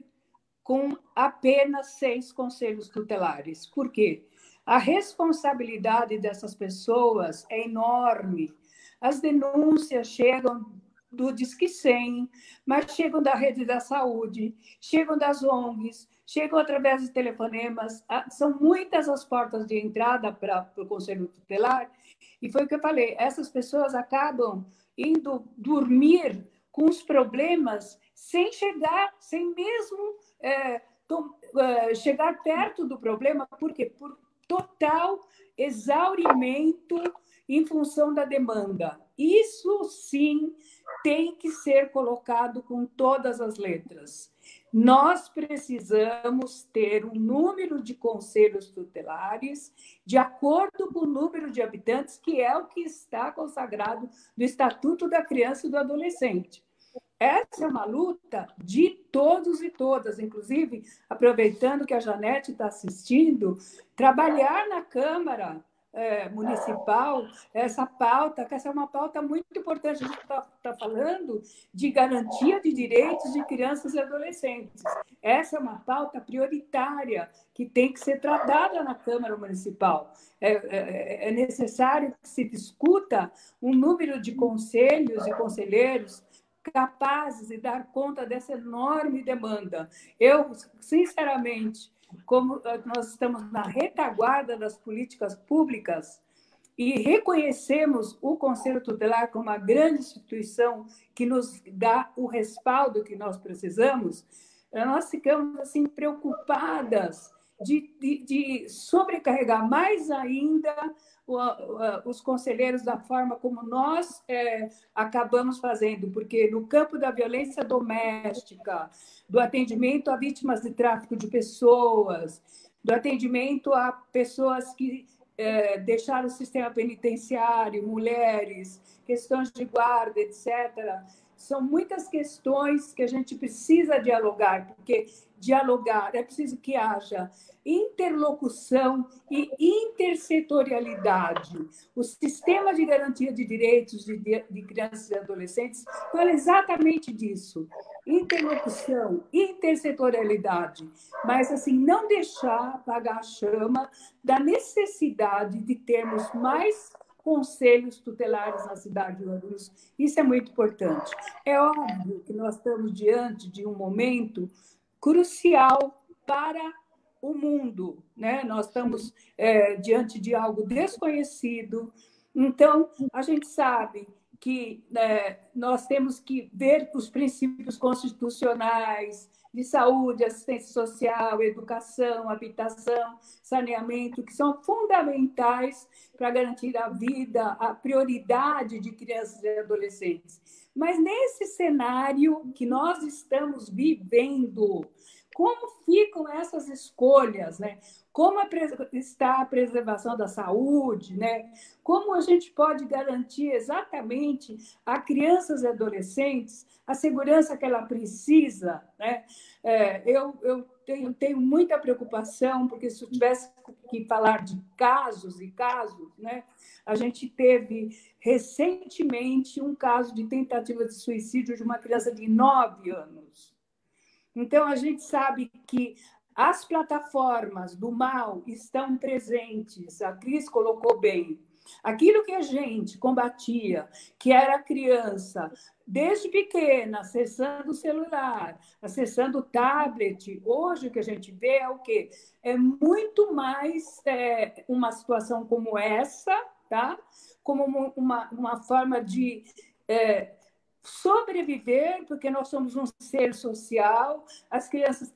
com apenas 6 conselhos tutelares. Por quê? A responsabilidade dessas pessoas é enorme. As denúncias chegam do Disque 100, mas chegam da rede da saúde, chegam das ONGs, chegam através de telefonemas. São muitas as portas de entrada para o Conselho Tutelar. E foi o que eu falei, essas pessoas acabam indo dormir com os problemas sem mesmo chegar perto do problema. Por quê? total exaurimento em função da demanda. Isso, sim, tem que ser colocado com todas as letras. Nós precisamos ter um número de conselhos tutelares de acordo com o número de habitantes, que é o que está consagrado no Estatuto da Criança e do Adolescente. Essa é uma luta de todos e todas, inclusive, aproveitando que a Janete está assistindo, trabalhar na Câmara Municipal essa pauta, que essa é uma pauta muito importante. A gente está falando de garantia de direitos de crianças e adolescentes. Essa é uma pauta prioritária que tem que ser tratada na Câmara Municipal. É necessário que se discuta um número de conselhos e conselheiros capazes de dar conta dessa enorme demanda. Eu, sinceramente, como nós estamos na retaguarda das políticas públicas e reconhecemos o Conselho Tutelar como uma grande instituição que nos dá o respaldo que nós precisamos, nós ficamos assim preocupadas de sobrecarregar mais ainda os conselheiros da forma como nós acabamos fazendo, porque no campo da violência doméstica, do atendimento a vítimas de tráfico de pessoas, do atendimento a pessoas que deixaram o sistema penitenciário, mulheres, questões de guarda, etc., são muitas questões que a gente precisa dialogar, porque dialogar é preciso que haja interlocução e intersetorialidade. O sistema de garantia de direitos de crianças e adolescentes fala exatamente disso. Interlocução, intersetorialidade, mas assim não deixar apagar a chama da necessidade de termos mais conselhos tutelares na cidade de Guarulhos. Isso é muito importante. É óbvio que nós estamos diante de um momento crucial para o mundo, né? Nós estamos diante de algo desconhecido. Então, a gente sabe que nós temos que ver os princípios constitucionais de saúde, assistência social, educação, habitação, saneamento, que são fundamentais para garantir a vida, a prioridade de crianças e adolescentes. Mas nesse cenário que nós estamos vivendo, como ficam essas escolhas, né? Como está a preservação da saúde, né? Como a gente pode garantir exatamente a crianças e adolescentes a segurança que ela precisa, né? Eu tenho muita preocupação, porque se eu tivesse que falar de casos e casos, né? A gente teve recentemente um caso de tentativa de suicídio de uma criança de 9 anos. Então, a gente sabe que as plataformas do mal estão presentes, a Cris colocou bem. Aquilo que a gente combatia, que era a criança, desde pequena, acessando o celular, acessando o tablet, hoje o que a gente vê é o quê? É muito mais uma situação como essa, tá? Como uma forma de sobreviver, porque nós somos um ser social. As crianças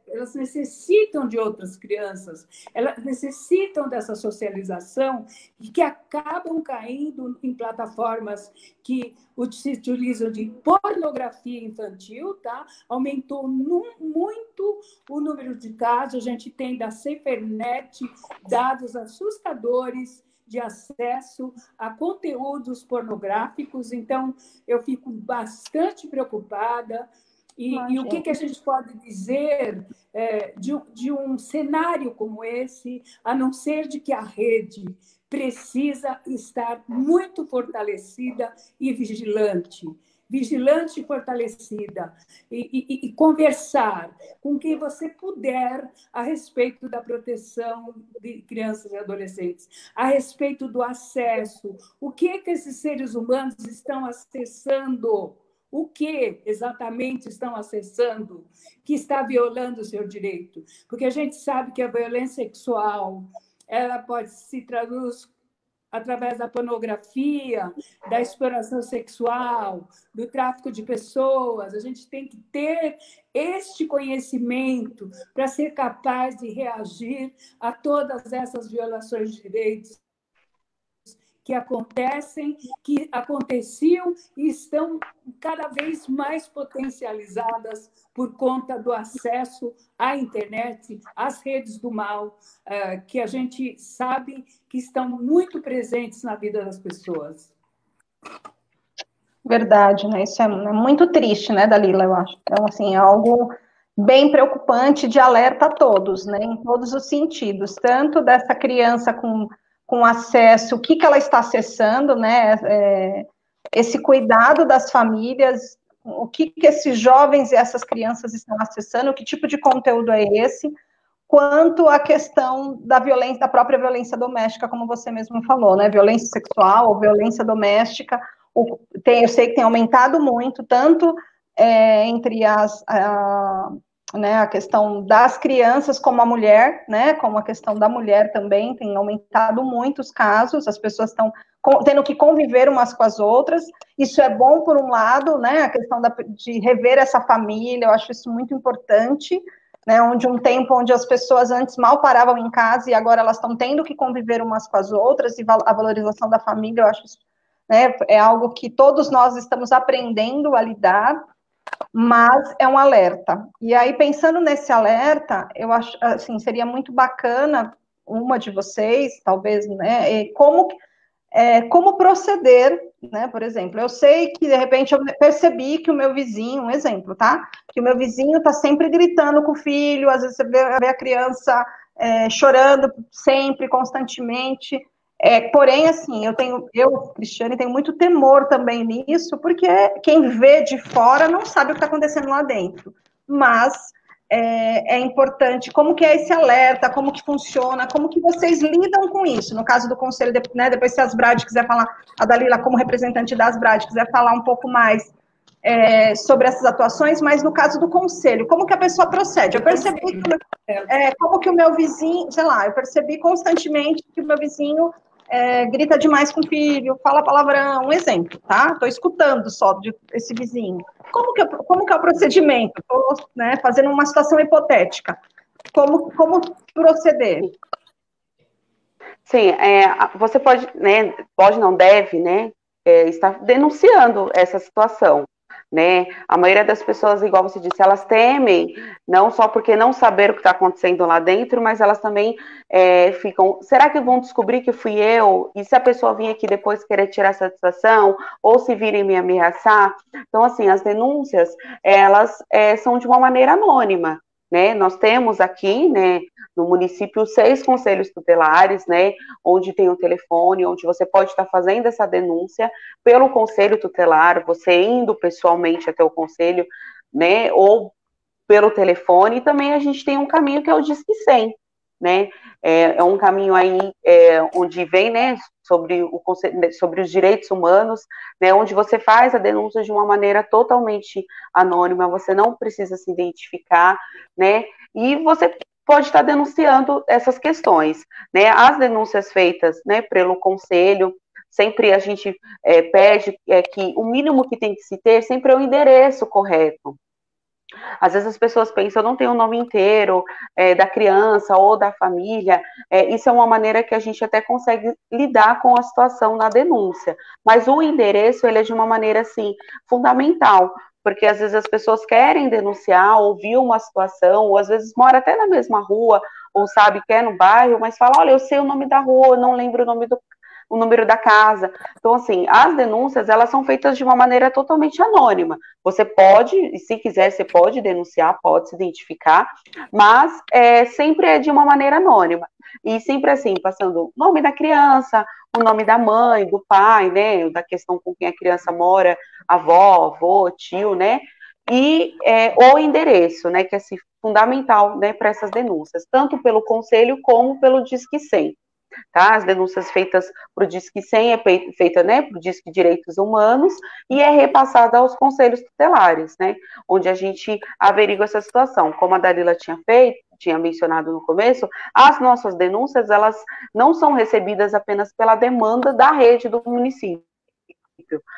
elas necessitam de outras crianças, elas necessitam dessa socialização e que acabam caindo em plataformas que se utilizam de pornografia infantil, tá? Aumentou muito o número de casos. A gente tem da Cifernet dados assustadores de acesso a conteúdos pornográficos. Então, eu fico bastante preocupada. E o que a gente pode dizer de um cenário como esse, a não ser de que a rede precisa estar muito fortalecida e vigilante e fortalecida, e conversar com quem você puder a respeito da proteção de crianças e adolescentes, a respeito do acesso, o que esses seres humanos estão acessando, o que exatamente estão acessando que está violando o seu direito. Porque a gente sabe que a violência sexual ela pode se traduzir através da pornografia, da exploração sexual, do tráfico de pessoas. A gente tem que ter este conhecimento para ser capaz de reagir a todas essas violações de direitos que acontecem, que aconteciam e estão cada vez mais potencializadas por conta do acesso à internet, às redes do mal, que a gente sabe que estão muito presentes na vida das pessoas. Verdade, né? Isso é muito triste, né, Dalila, eu acho. Então, assim, é algo bem preocupante, de alerta a todos, né, em todos os sentidos, tanto dessa criança com acesso, o que ela está acessando, né, esse cuidado das famílias, o que esses jovens e essas crianças estão acessando, que tipo de conteúdo é esse, quanto a questão da violência, da própria violência doméstica, como você mesmo falou, né, violência sexual ou violência doméstica, eu sei que tem aumentado muito, tanto entre né, a questão das crianças como a mulher, né, como a questão da mulher também, tem aumentado muitos casos, as pessoas estão tendo que conviver umas com as outras, isso é bom por um lado, né, a questão de rever essa família, eu acho isso muito importante, né, um tempo onde as pessoas antes mal paravam em casa e agora elas estão tendo que conviver umas com as outras, e a valorização da família, eu acho isso, né, é algo que todos nós estamos aprendendo a lidar, mas é um alerta. E aí, pensando nesse alerta, eu acho, assim, seria muito bacana uma de vocês, talvez, né, como proceder, né, por exemplo, eu sei que, de repente, eu percebi que o meu vizinho, um exemplo, tá, que o meu vizinho está sempre gritando com o filho, às vezes você vê a criança chorando sempre, constantemente, porém, assim, Cristiane, tenho muito temor também nisso, porque quem vê de fora não sabe o que está acontecendo lá dentro. Mas é importante, como que é esse alerta, como que funciona, como que vocês lidam com isso? No caso do conselho, né, depois se as Brad quiser falar, a Dalila como representante das Brad quiser falar um pouco mais sobre essas atuações, mas no caso do conselho, como que a pessoa procede? Eu percebi como que o meu vizinho, sei lá, eu percebi constantemente que o meu vizinho grita demais com o filho, fala palavrão, um exemplo, tá? Estou escutando só esse vizinho. Como que é o procedimento? Estou, né, fazendo uma situação hipotética. Como proceder? Sim, você pode, né, pode não deve, né, estar denunciando essa situação, né? A maioria das pessoas, igual você disse, elas temem, não só porque não saber o que está acontecendo lá dentro, mas elas também ficam, será que vão descobrir que fui eu? E se a pessoa vir aqui depois querer tirar satisfação? Ou se virem me ameaçar? Então, assim, as denúncias, elas são de uma maneira anônima, né? Nós temos aqui, né, no município 6 conselhos tutelares, né, onde tem um telefone, onde você pode estar fazendo essa denúncia pelo conselho tutelar, você indo pessoalmente até o conselho, né, ou pelo telefone, e também a gente tem um caminho que é o Disque 100, né, é um caminho aí onde vem, né, sobre os direitos humanos, né, onde você faz a denúncia de uma maneira totalmente anônima, você não precisa se identificar, né, e você pode estar denunciando essas questões, né, as denúncias feitas, né, pelo conselho, sempre a gente pede que o mínimo que tem que se ter sempre é o endereço correto. Às vezes as pessoas pensam, eu não tenho o nome inteiro da criança ou da família, isso é uma maneira que a gente até consegue lidar com a situação na denúncia, mas o endereço, ele é de uma maneira, assim, fundamental, porque às vezes as pessoas querem denunciar, ouvir uma situação, ou às vezes mora até na mesma rua, ou sabe que é no bairro, mas fala, olha, eu sei o nome da rua, eu não lembro o número da casa. Então, assim, as denúncias, elas são feitas de uma maneira totalmente anônima. Você pode, e se quiser, você pode denunciar, pode se identificar, mas sempre é de uma maneira anônima. E sempre assim, passando o nome da criança, o nome da mãe, do pai, né, da questão com quem a criança mora, avó, avô, tio, né, e o endereço, né, que é assim, fundamental, né, para essas denúncias, tanto pelo conselho como pelo Disque 100. tá? As denúncias feitas para o Disque 100 é feita, né, para o Disque Direitos Humanos e é repassada aos conselhos tutelares, né, onde a gente averigua essa situação. Como a Dalila tinha mencionado no começo, as nossas denúncias, elas não são recebidas apenas pela demanda da rede do município.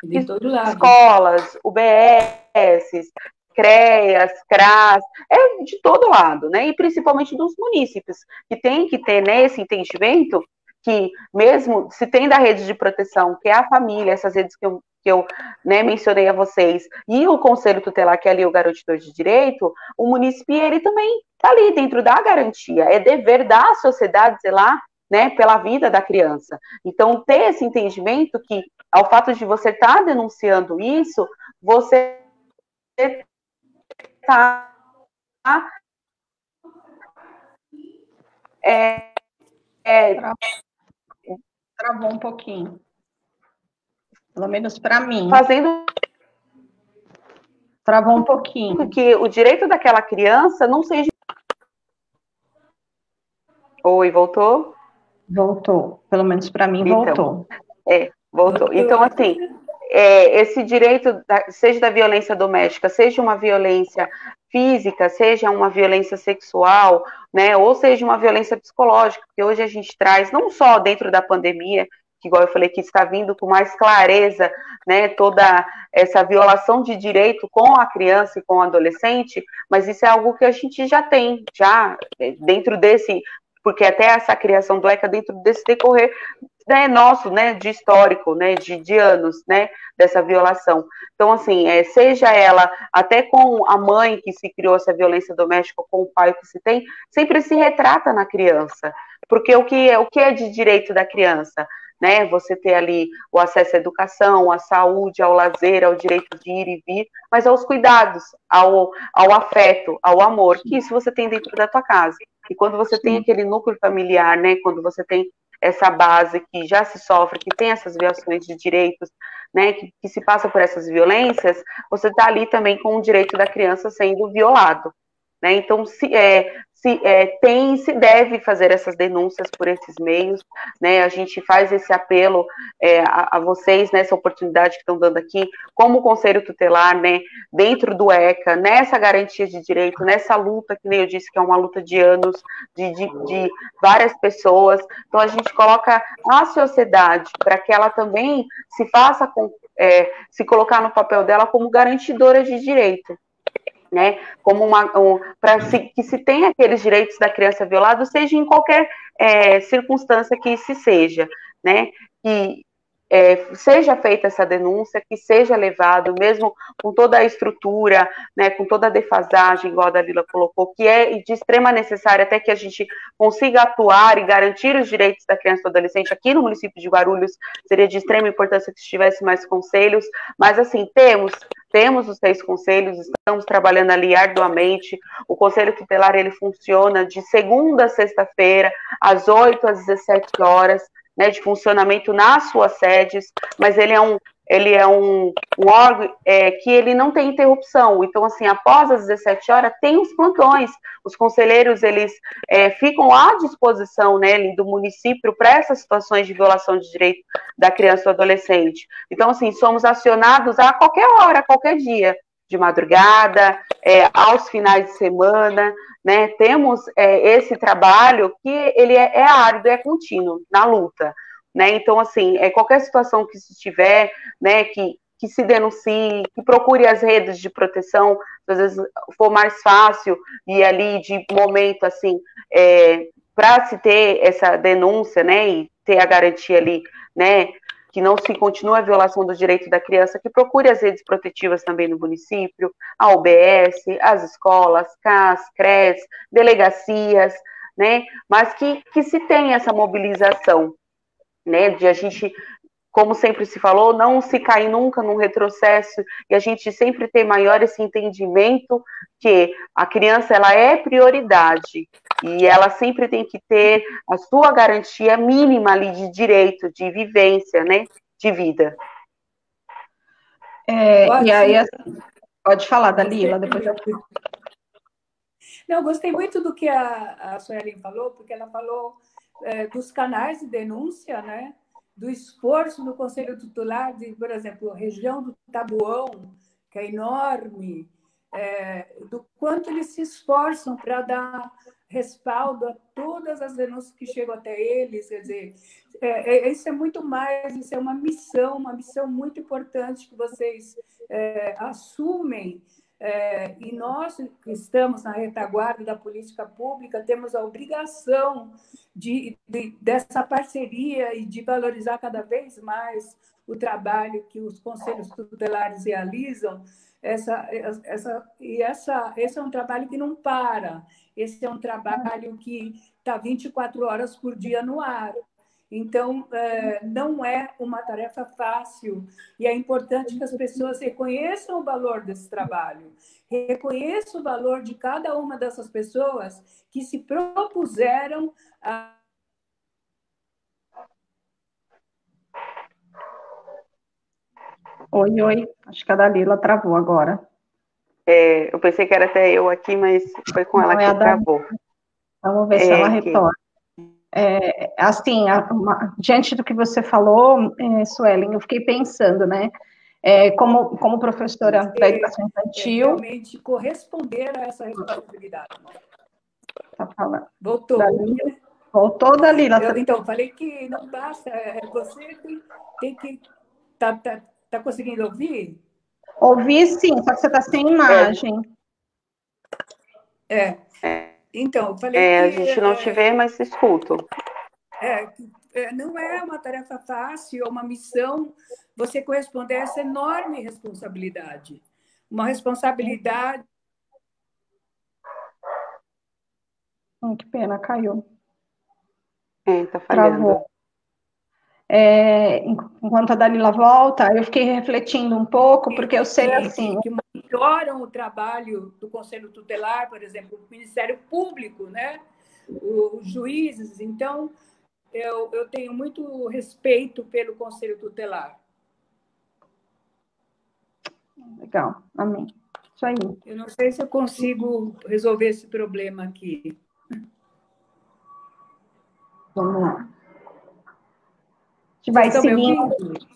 De todo lado. Escolas, UBS, CREAS, CRAS, é de todo lado, né? E principalmente dos munícipes, que tem que ter, né, esse entendimento que mesmo se tem da rede de proteção, que é a família, essas redes que eu né, mencionei a vocês, e o Conselho Tutelar, que é ali o garantidor de direito, o município, ele também está ali dentro da garantia, é dever da sociedade zelar, né, pela vida da criança. Então, ter esse entendimento que, ao fato de você estar denunciando isso, você está Travou um pouquinho. Pelo menos para mim. Fazendo Travou um pouquinho. Que o direito daquela criança não seja... Oi, voltou? Voltou. Pelo menos para mim, voltou. Voltou. Então, assim, esse direito, seja da violência doméstica, seja uma violência física, seja uma violência sexual, né, ou seja uma violência psicológica, que hoje a gente traz, não só dentro da pandemia, que igual eu falei, que está vindo com mais clareza, né, toda essa violação de direito com a criança e com o adolescente, mas isso é algo que a gente já tem, já dentro desse, porque até essa criação do ECA dentro desse decorrer né, nosso, né, de histórico, né, de anos, né, dessa violação. Então, assim, seja ela até com a mãe que se criou essa violência doméstica, com o pai que se tem, sempre se retrata na criança, porque o que é de direito da criança? Né, você ter ali o acesso à educação, à saúde, ao lazer, ao direito de ir e vir, mas aos cuidados, ao afeto, ao amor, que isso você tem dentro da tua casa. E quando você tem aquele núcleo familiar, né, quando você tem essa base que já se sofre, que tem essas violações de direitos, né, que se passa por essas violências, você está ali também com o direito da criança sendo violado. Né? Então, se deve fazer essas denúncias por esses meios, né? A gente faz esse apelo a vocês nessa oportunidade que estão dando aqui, como Conselho Tutelar, né? Dentro do ECA, nessa garantia de direito, nessa luta, que nem eu disse, que é uma luta de anos, de várias pessoas. Então, a gente coloca a sociedade para que ela também se faça se colocar no papel dela como garantidora de direito. Né, como para que se tenha aqueles direitos da criança violados, seja em qualquer circunstância que se seja, né, que seja feita essa denúncia, que seja levado, mesmo com toda a estrutura, né, com toda a defasagem, igual a Dalila colocou, que é de extrema necessária até que a gente consiga atuar e garantir os direitos da criança e do adolescente aqui no município de Guarulhos, seria de extrema importância que tivesse mais conselhos, mas assim, temos os 6 conselhos, estamos trabalhando ali arduamente. O Conselho Tutelar, ele funciona de segunda a sexta-feira, às 8 às 17 horas, né, de funcionamento nas suas sedes, mas ele é um órgão que ele não tem interrupção. Então, assim, após as 17 horas, tem os plantões. Os conselheiros, eles ficam à disposição, né, do município para essas situações de violação de direito da criança ou adolescente. Então, assim, somos acionados a qualquer hora, a qualquer dia, de madrugada, aos finais de semana, né? Temos esse trabalho que ele é árduo, é contínuo, na luta, né? Então, assim, qualquer situação que se tiver, né, que se denuncie, que procure as redes de proteção, às vezes for mais fácil, e ali de momento, assim, para se ter essa denúncia, né, e ter a garantia ali, né, que não se continue a violação do direito da criança, que procure as redes protetivas também no município, a UBS, as escolas, CAS, CRES, delegacias, né, mas que se tenha essa mobilização, né, de a gente, como sempre se falou, não se cair nunca num retrocesso, e a gente sempre ter maior esse entendimento que a criança, ela é prioridade, e ela sempre tem que ter a sua garantia mínima ali de direito, de vivência, né, de vida. E aí, pode falar, Dalila, depois eu... Não, gostei muito do que a Suelen falou, porque ela falou dos canais de denúncia, né? Do esforço do Conselho Tutelar, por exemplo, a região do Tabuão, que é enorme, do quanto eles se esforçam para dar respaldo a todas as denúncias que chegam até eles. Quer dizer, isso é muito mais, isso é uma missão muito importante que vocês assumem. E nós, que estamos na retaguarda da política pública, temos a obrigação dessa parceria e de valorizar cada vez mais o trabalho que os conselhos tutelares realizam. Esse é um trabalho que não para, esse é um trabalho que está 24 horas por dia no ar. Então, não é uma tarefa fácil e é importante que as pessoas reconheçam o valor desse trabalho, reconheçam o valor de cada uma dessas pessoas que se propuseram a... Oi, acho que a Dalila travou agora. Eu pensei que era até eu aqui, mas foi com ela que travou. Vamos ver se ela retorna. Assim, diante do que você falou, Suelen, eu fiquei pensando, né? Como professora da educação infantil... realmente corresponder a essa responsabilidade. Tá falando. Voltou. Voltou, Dalila. Então, falei que não basta, você tem que... Tá conseguindo ouvir? Ouvi sim, só que você está sem imagem. Então, eu falei que... A gente não te vê, mas se escuta. Não é uma tarefa fácil, é uma missão você corresponder a essa enorme responsabilidade. Uma responsabilidade... Que pena, caiu. Tá falhando. Travou. Enquanto a Dalila volta, eu fiquei refletindo um pouco, porque eu sei assim... Que monitoram o trabalho do Conselho Tutelar, por exemplo, o Ministério Público, né? Os juízes. Então, eu tenho muito respeito pelo Conselho Tutelar. Legal, amém. Isso aí. Eu não sei se eu consigo resolver esse problema aqui. Vamos lá. Vai Vocês estão seguindo. me ouvindo?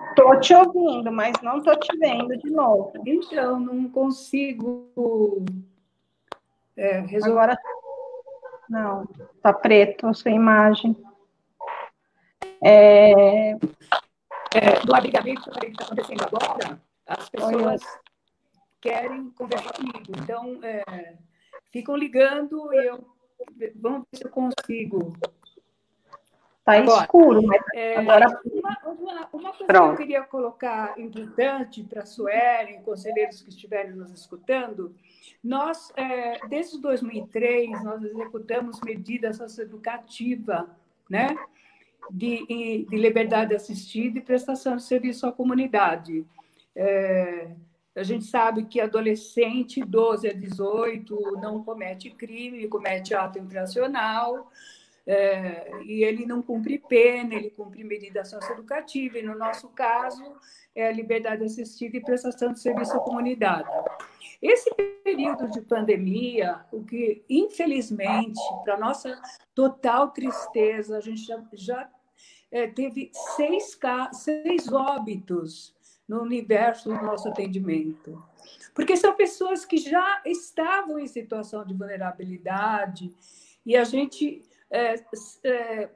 Estou te ouvindo, mas não estou te vendo de novo. Então, não consigo resolver. Agora, não, está preto a sua imagem. Do abrigamento que está acontecendo agora, as pessoas querem conversar comigo. Então, ficam ligando e vamos ver se eu consigo. Está escuro, mas agora... Uma coisa que eu queria colocar importante para a Suelen, conselheiros que estiverem nos escutando, nós, desde 2003, nós executamos medidas socioeducativas, né? De liberdade assistida e prestação de serviço à comunidade. A gente sabe que adolescente, 12 a 18, não comete crime, comete ato infracional, e ele não cumpre pena, ele cumpre medida socioeducativa, e no nosso caso, é a liberdade assistida e prestação de serviço à comunidade. Esse período de pandemia, o que, infelizmente, para nossa total tristeza, a gente já teve 6 óbitos no universo do nosso atendimento. Porque são pessoas que já estavam em situação de vulnerabilidade e a gente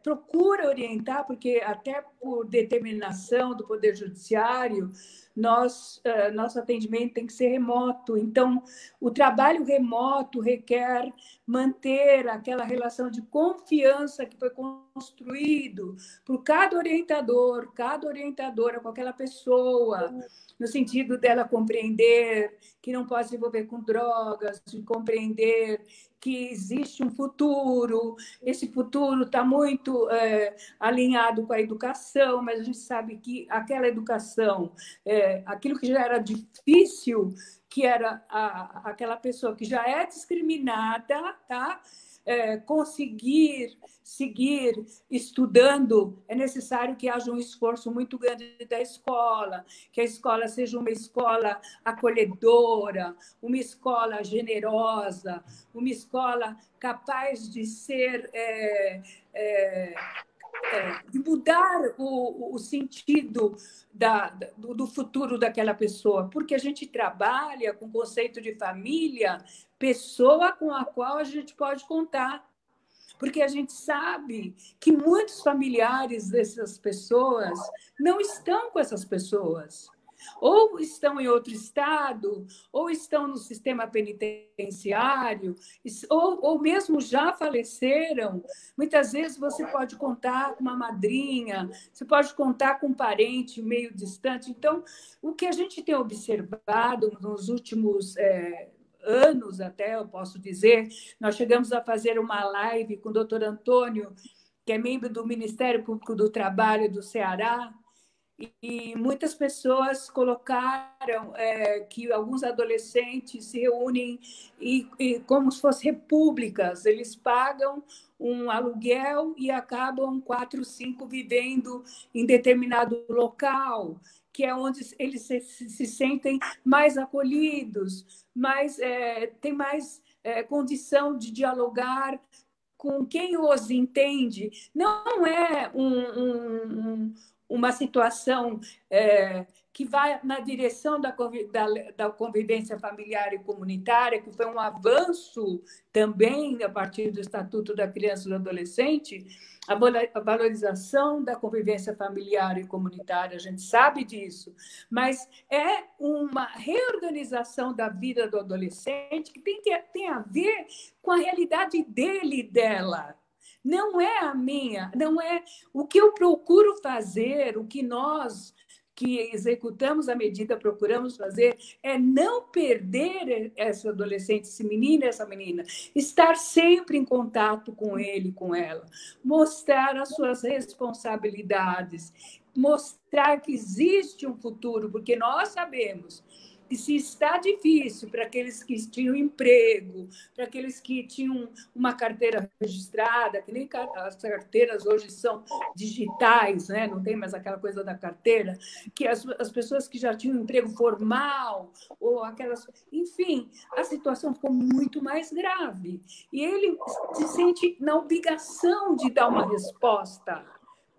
procura orientar, porque até por determinação do Poder Judiciário, nosso atendimento tem que ser remoto. Então, o trabalho remoto requer manter aquela relação de confiança que foi construído por cada orientadora com aquela pessoa, no sentido dela compreender que não pode se envolver com drogas, de compreender que existe um futuro, esse futuro está muito alinhado com a educação, mas a gente sabe que aquela educação, aquilo que já era difícil, que era aquela pessoa que já é discriminada, tá? conseguir seguir estudando, é necessário que haja um esforço muito grande da escola, que a escola seja uma escola acolhedora, uma escola generosa, uma escola capaz de ser de mudar o sentido do futuro daquela pessoa, porque a gente trabalha com o conceito de família, pessoa com a qual a gente pode contar. Porque a gente sabe que muitos familiares dessas pessoas não estão com essas pessoas. Ou estão em outro estado, ou estão no sistema penitenciário, ou mesmo já faleceram. Muitas vezes você pode contar com uma madrinha, você pode contar com um parente meio distante. Então, o que a gente tem observado nos últimos anos, até eu posso dizer, nós chegamos a fazer uma live com o doutor Antônio, que é membro do Ministério Público do Trabalho do Ceará, e muitas pessoas colocaram que alguns adolescentes se reúnem e como se fossem repúblicas, eles pagam um aluguel e acabam 4, 5 vivendo em determinado local, que é onde eles se sentem mais acolhidos, têm mais condição de dialogar com quem os entende. Não é uma situação que vai na direção da convivência familiar e comunitária, que foi um avanço também a partir do Estatuto da Criança e do Adolescente, a valorização da convivência familiar e comunitária, a gente sabe disso, mas é uma reorganização da vida do adolescente que tem a ver com a realidade dele e dela. Não é a minha, não é o que eu procuro fazer, o que nós que executamos a medida procuramos fazer é não perder esse adolescente, esse menino, essa menina, estar sempre em contato com ele, com ela, mostrar as suas responsabilidades, mostrar que existe um futuro, porque nós sabemos que se está difícil para aqueles que tinham emprego, para aqueles que tinham uma carteira registrada, que nem as carteiras hoje são digitais, né? Não tem mais aquela coisa da carteira, que as pessoas que já tinham emprego formal, ou aquelas... Enfim, a situação ficou muito mais grave. E ele se sente na obrigação de dar uma resposta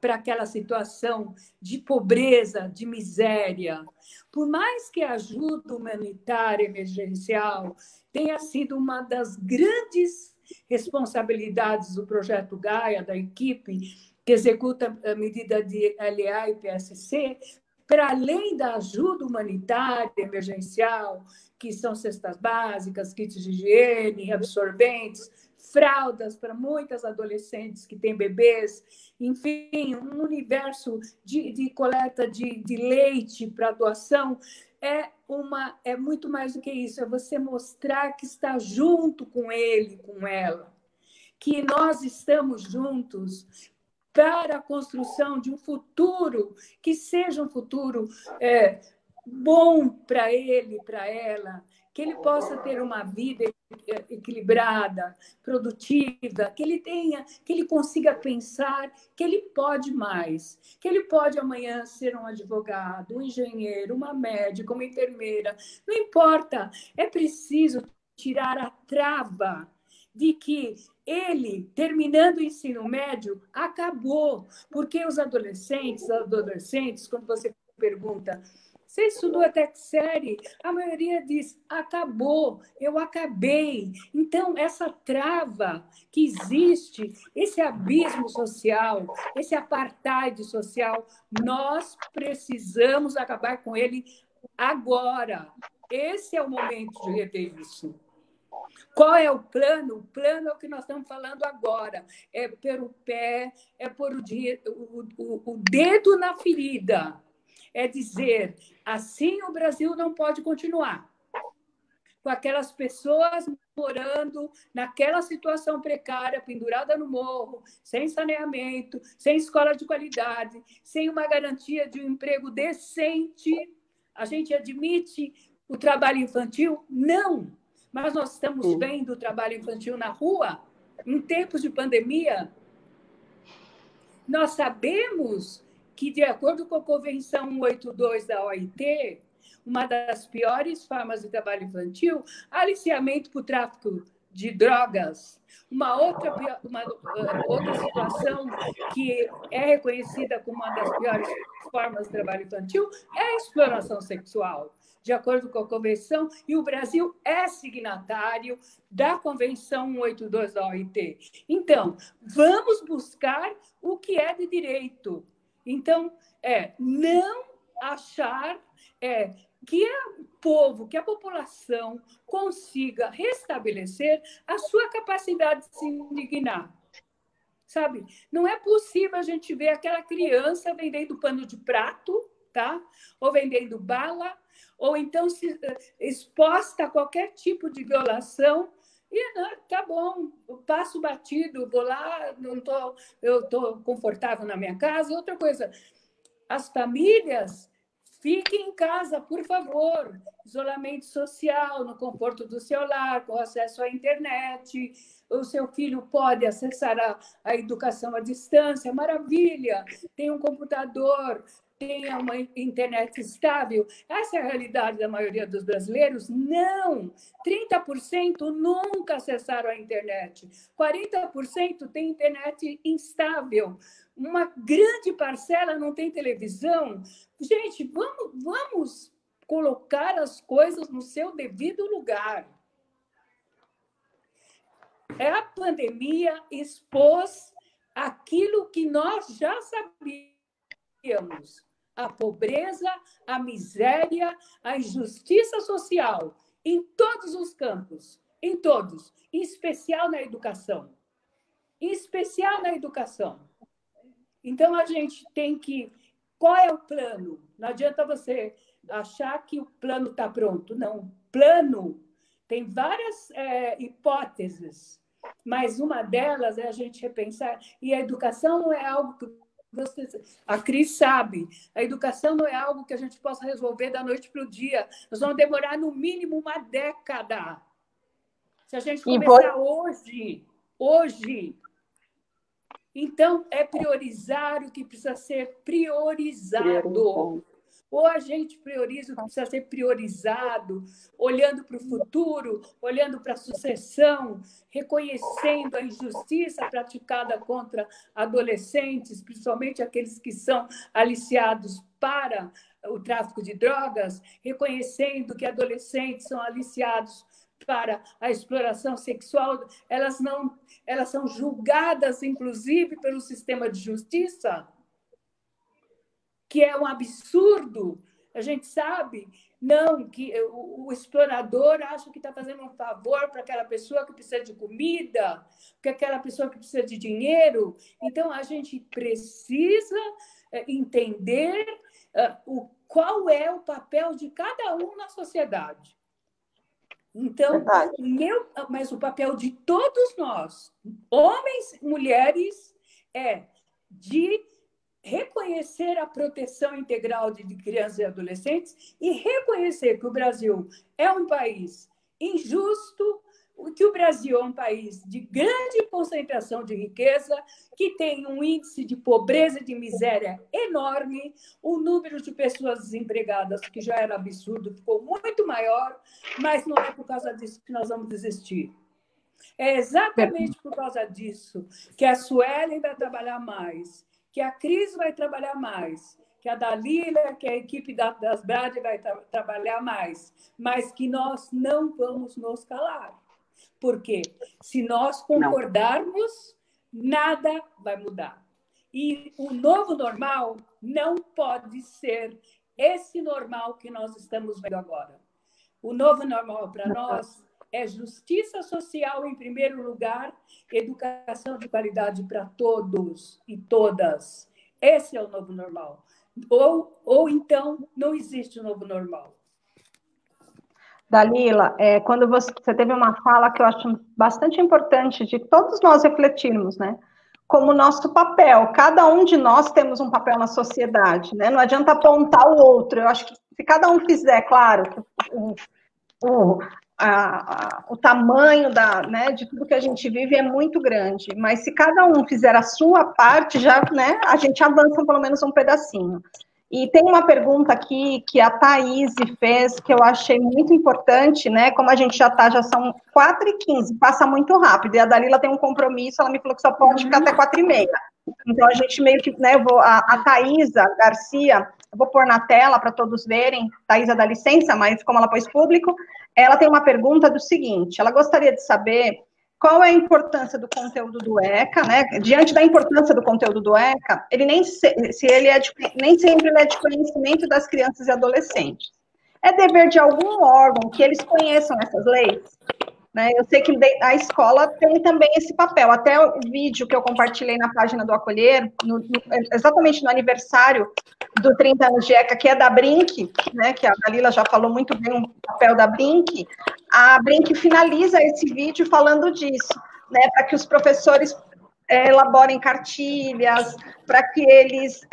para aquela situação de pobreza, de miséria. Por mais que a ajuda humanitária emergencial tenha sido uma das grandes responsabilidades do Projeto Gaia, da equipe que executa a medida de LA e PSC, para além da ajuda humanitária emergencial, que são cestas básicas, kits de higiene, absorventes, fraldas para muitas adolescentes que têm bebês, enfim, um universo de coleta de leite para doação, é muito mais do que isso, é você mostrar que está junto com ele, com ela, que nós estamos juntos para a construção de um futuro que seja um futuro bom para ele, para ela, que ele possa ter uma vida equilibrada, produtiva, que ele consiga pensar que ele pode mais, que ele pode amanhã ser um advogado, um engenheiro, uma médica, uma enfermeira, não importa, é preciso tirar a trava de que ele, terminando o ensino médio, acabou, porque os adolescentes, quando você pergunta, você estudou até que série? A maioria diz, acabou, eu acabei. Então, essa trava que existe, esse abismo social, esse apartheid social, nós precisamos acabar com ele agora. Esse é o momento de rever isso. Qual é o plano? O plano é o que nós estamos falando agora. É pôr o pé, é pôr o dedo na ferida. É dizer, assim o Brasil não pode continuar. Com aquelas pessoas morando naquela situação precária, pendurada no morro, sem saneamento, sem escola de qualidade, sem uma garantia de um emprego decente. A gente admite o trabalho infantil? Não. Mas nós estamos vendo o trabalho infantil na rua. Em tempos de pandemia, nós sabemos que, de acordo com a Convenção 182 da OIT, uma das piores formas de trabalho infantil, aliciamento para o tráfico de drogas. Uma outra situação que é reconhecida como uma das piores formas de trabalho infantil é a exploração sexual, de acordo com a Convenção, e o Brasil é signatário da Convenção 182 da OIT. Então, vamos buscar o que é de direito. Então, não achar que o povo, que a população consiga restabelecer a sua capacidade de se indignar. Sabe? Não é possível a gente ver aquela criança vendendo pano de prato, tá? Ou vendendo bala, ou então exposta a qualquer tipo de violação. E tá bom, eu passo batido, vou lá, eu estou confortável na minha casa. Outra coisa, as famílias, fiquem em casa, por favor. Isolamento social, no conforto do seu lar, com acesso à internet. O seu filho pode acessar a educação à distância, maravilha. Tem um computador, tenha uma internet estável. Essa é a realidade da maioria dos brasileiros? Não! 30% nunca acessaram a internet. 40% tem internet instável. Uma grande parcela não tem televisão. Gente, vamos colocar as coisas no seu devido lugar. A pandemia expôs aquilo que nós já sabíamos: a pobreza, a miséria, a injustiça social, em todos os campos, em todos, em especial na educação. Em especial na educação. Então, a gente tem que... Qual é o plano? Não adianta você achar que o plano está pronto. Não, o plano tem várias hipóteses, mas uma delas é a gente repensar. E a educação não é algo que a Cris sabe. A educação não é algo que a gente possa resolver da noite para o dia. Nós vamos demorar, no mínimo, uma década. Se a gente começar hoje... Então, é priorizar o que precisa ser priorizado. Ou a gente prioriza o que precisa ser priorizado, olhando para o futuro, olhando para a sucessão, reconhecendo a injustiça praticada contra adolescentes, principalmente aqueles que são aliciados para o tráfico de drogas, reconhecendo que adolescentes são aliciados para a exploração sexual, elas são julgadas, inclusive, pelo sistema de justiça, que é um absurdo. A gente sabe, não, que o explorador acha que está fazendo um favor para aquela pessoa que precisa de comida, para aquela pessoa que precisa de dinheiro. Então, a gente precisa entender qual é o papel de cada um na sociedade. Então, mas o papel de todos nós, homens, mulheres, é de reconhecer a proteção integral de crianças e adolescentes e reconhecer que o Brasil é um país injusto, que o Brasil é um país de grande concentração de riqueza, que tem um índice de pobreza e de miséria enorme, o número de pessoas desempregadas, que já era absurdo, ficou muito maior, mas não é por causa disso que nós vamos desistir. É exatamente por causa disso que a Suelen vai trabalhar mais, que a Cris vai trabalhar mais, que a Dalila, que a equipe das Brade vai trabalhar mais, mas que nós não vamos nos calar. Porque se nós concordarmos, nada vai mudar. E o novo normal não pode ser esse normal que nós estamos vendo agora. O novo normal para nós é justiça social em primeiro lugar, educação de qualidade para todos e todas. Esse é o novo normal. Ou então, não existe o novo normal. Dalila, quando você teve uma fala que eu acho bastante importante de todos nós refletirmos, né? Como nosso papel, cada um de nós temos um papel na sociedade, né? Não adianta apontar o outro. Eu acho que se cada um fizer, claro, o tamanho né, de tudo que a gente vive é muito grande, mas se cada um fizer a sua parte, já, né, a gente avança pelo menos um pedacinho. E tem uma pergunta aqui que a Thaís fez, que eu achei muito importante, né, como a gente já são 4h15, passa muito rápido, e a Dalila tem um compromisso, ela me falou que só pode ficar até 4h30. Então, a gente meio que, né, a Thaísa Garcia, eu vou pôr na tela para todos verem, Thaísa dá licença, mas como ela pôs público, ela tem uma pergunta do seguinte, ela gostaria de saber qual é a importância do conteúdo do ECA, né? Diante da importância do conteúdo do ECA, ele nem sempre ele é de conhecimento das crianças e adolescentes. É dever de algum órgão que eles conheçam essas leis? Né? Eu sei que a escola tem também esse papel. Até o vídeo que eu compartilhei na página do Acolher, exatamente no aniversário do 30 anos de ECA, que é da Brinc, né, que a Dalila já falou muito bem o papel da Brinc, a Brinc finaliza esse vídeo falando disso, né, para que os professores elaborem cartilhas, para que eles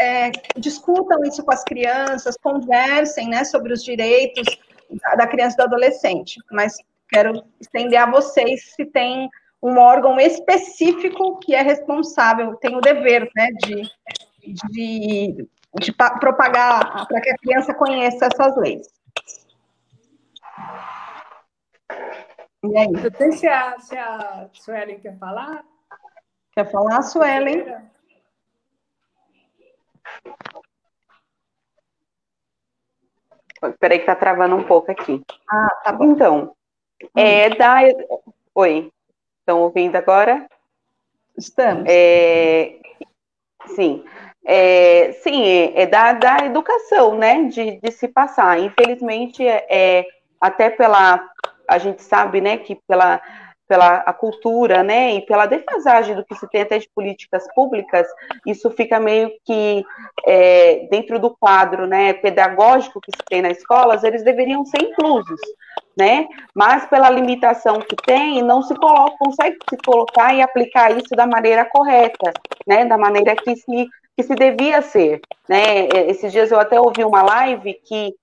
discutam isso com as crianças, conversem, né, sobre os direitos da criança e do adolescente. Mas quero estender a vocês se tem um órgão específico que é responsável, tem o dever, né, de propagar, para que a criança conheça essas leis. E aí? Eu não sei se a Suelen quer falar. Quer falar, Suelen? Espera aí que tá travando um pouco aqui. Ah, tá bom. Então, Oi, estão ouvindo agora? Estamos. Sim. Sim, da educação, né, de se passar. Infelizmente, até a gente sabe, né, que pela a cultura, né, e pela defasagem do que se tem até de políticas públicas, isso fica meio que dentro do quadro, né, pedagógico que se tem nas escolas, eles deveriam ser inclusos, né, mas pela limitação que tem, não se consegue se colocar e aplicar isso da maneira correta, né, da maneira que se devia ser, né, esses dias eu até ouvi uma live que,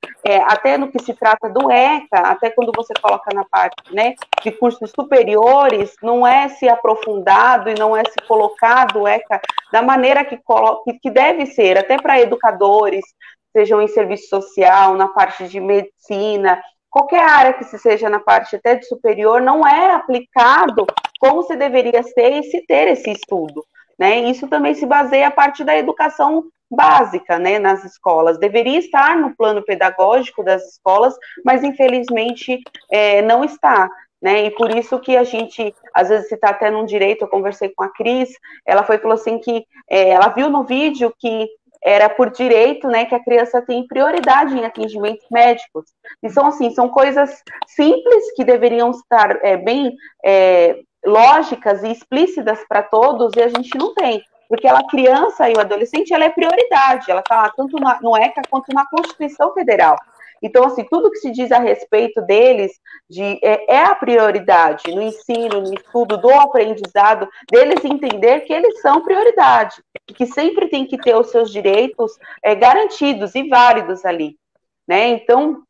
até no que se trata do ECA, até quando você coloca na parte, né, de cursos superiores, não é se aprofundado e não é se colocado o ECA da maneira que deve ser, até para educadores, sejam em serviço social, na parte de medicina, qualquer área que se seja na parte até de superior, não é aplicado como se deveria ser e se ter esse estudo. Né? Isso também se baseia a parte da educação básica, né, nas escolas. Deveria estar no plano pedagógico das escolas, mas infelizmente não está. Né? E por isso que a gente, às vezes, se está até num direito, eu conversei com a Cris, ela falou assim que ela viu no vídeo que era por direito, né, que a criança tem prioridade em atendimentos médicos. E são coisas simples que deveriam estar bem lógicas e explícitas para todos, e a gente não tem, porque a criança e o adolescente, ela é prioridade, ela está lá tanto no ECA quanto na Constituição Federal. Então, assim, tudo que se diz a respeito deles é a prioridade no ensino, no estudo, do aprendizado, deles entender que eles são prioridade, e que sempre tem que ter os seus direitos garantidos e válidos ali, né? Então,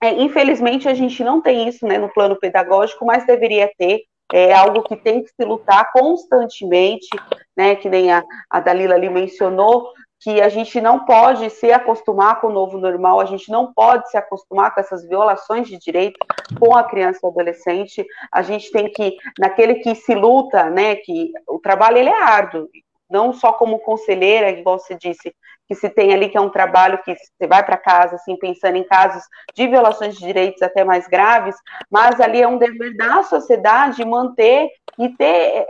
infelizmente, a gente não tem isso, né, no plano pedagógico, mas deveria ter. É algo que tem que se lutar constantemente, né, que nem a Dalila ali mencionou, que a gente não pode se acostumar com o novo normal, a gente não pode se acostumar com essas violações de direito com a criança e o adolescente, a gente tem que, naquele que se luta, né, que o trabalho ele é árduo, não só como conselheira, igual você disse, que se tem ali, que é um trabalho que você vai para casa, assim, pensando em casos de violações de direitos até mais graves, mas ali é um dever da sociedade manter e ter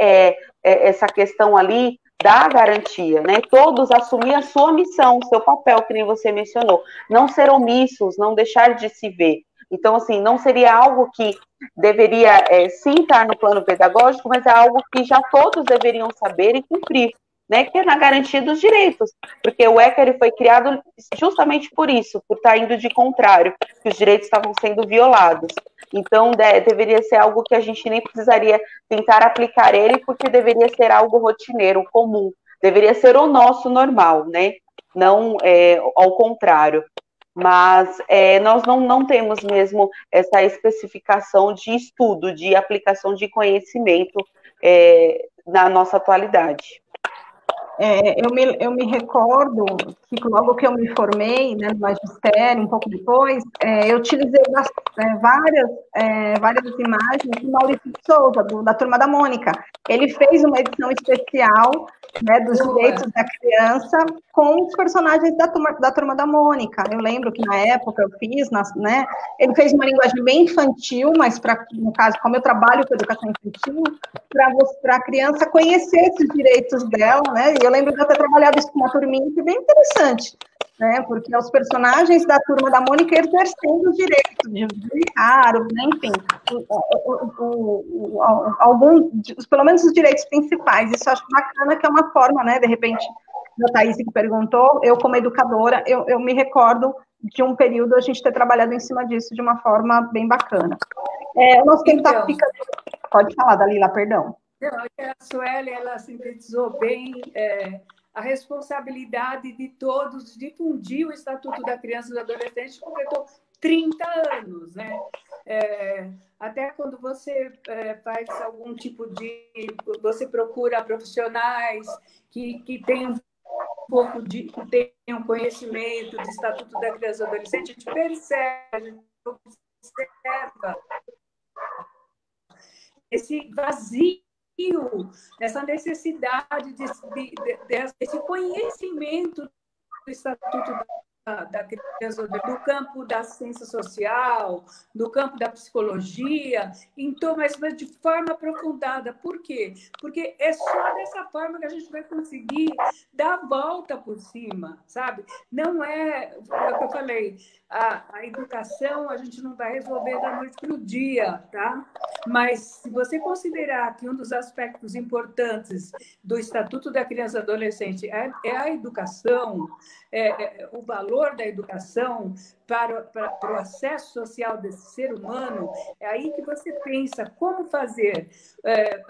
essa questão ali da garantia, né? Todos assumir a sua missão, o seu papel, que nem você mencionou, não ser omissos, não deixar de se ver. Então, assim, não seria algo que deveria sim estar no plano pedagógico, mas é algo que já todos deveriam saber e cumprir, né, que é na garantia dos direitos, porque o ECA ele foi criado justamente por isso, por estar indo de contrário, que os direitos estavam sendo violados. Então, deveria ser algo que a gente nem precisaria tentar aplicar ele, porque deveria ser algo rotineiro, comum, deveria ser o nosso normal, né, não ao contrário. mas nós não temos mesmo essa especificação de estudo, de aplicação de conhecimento na nossa atualidade. Eu me recordo que logo que eu me formei, né, no magistério, um pouco depois, eu utilizei várias imagens do Maurício de Souza, da Turma da Mônica. Ele fez uma edição especial, né, dos direitos da criança com os personagens da Turma da Mônica. Eu lembro que na época eu fiz, né, ele fez uma linguagem bem infantil, mas no caso, como eu trabalho com educação infantil, para a criança conhecer esses direitos dela, né? E eu lembro de eu ter trabalhado isso com uma turminha que é bem interessante, né? Porque os personagens da Turma da Mônica exercendo os direitos de Ricardo, né? Enfim, pelo menos os direitos principais. Isso eu acho bacana, que é uma forma, né? De repente, a Thaís que perguntou, eu como educadora, eu me recordo de um período a gente ter trabalhado em cima disso de uma forma bem bacana. O nosso tempo está ficando... Pode falar, Dalila, perdão. A Sueli, ela sintetizou bem a responsabilidade de todos difundir o Estatuto da Criança e do Adolescente, completou 30 anos, né? Até quando você faz algum tipo de... Você procura profissionais que tenham que tenham conhecimento do Estatuto da Criança e do Adolescente, a gente percebe, a gente observa esse vazio, essa necessidade desse conhecimento do Estatuto da Criança, do campo da ciência social, do campo da psicologia, então, mas de forma aprofundada. Por quê? Porque é só dessa forma que a gente vai conseguir dar a volta por cima, sabe? Não é o que eu falei, a educação a gente não vai resolver da noite para o dia, tá? Mas se você considerar que um dos aspectos importantes do Estatuto da Criança e Adolescente é a educação, o valor da educação para o acesso social desse ser humano, é aí que você pensa como fazer.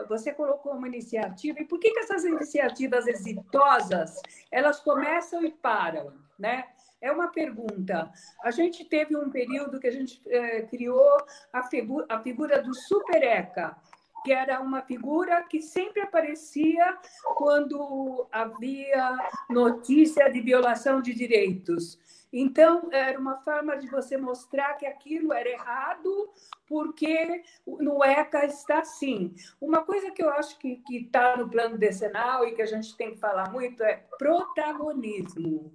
Você colocou uma iniciativa, e por que essas iniciativas exitosas, elas começam e param, né? É uma pergunta. A gente teve um período que a gente criou a figura do Super ECA, que era uma figura que sempre aparecia quando havia notícia de violação de direitos. Então, era uma forma de você mostrar que aquilo era errado, porque no ECA está assim. Uma coisa que eu acho que está no plano decenal e que a gente tem que falar muito é protagonismo.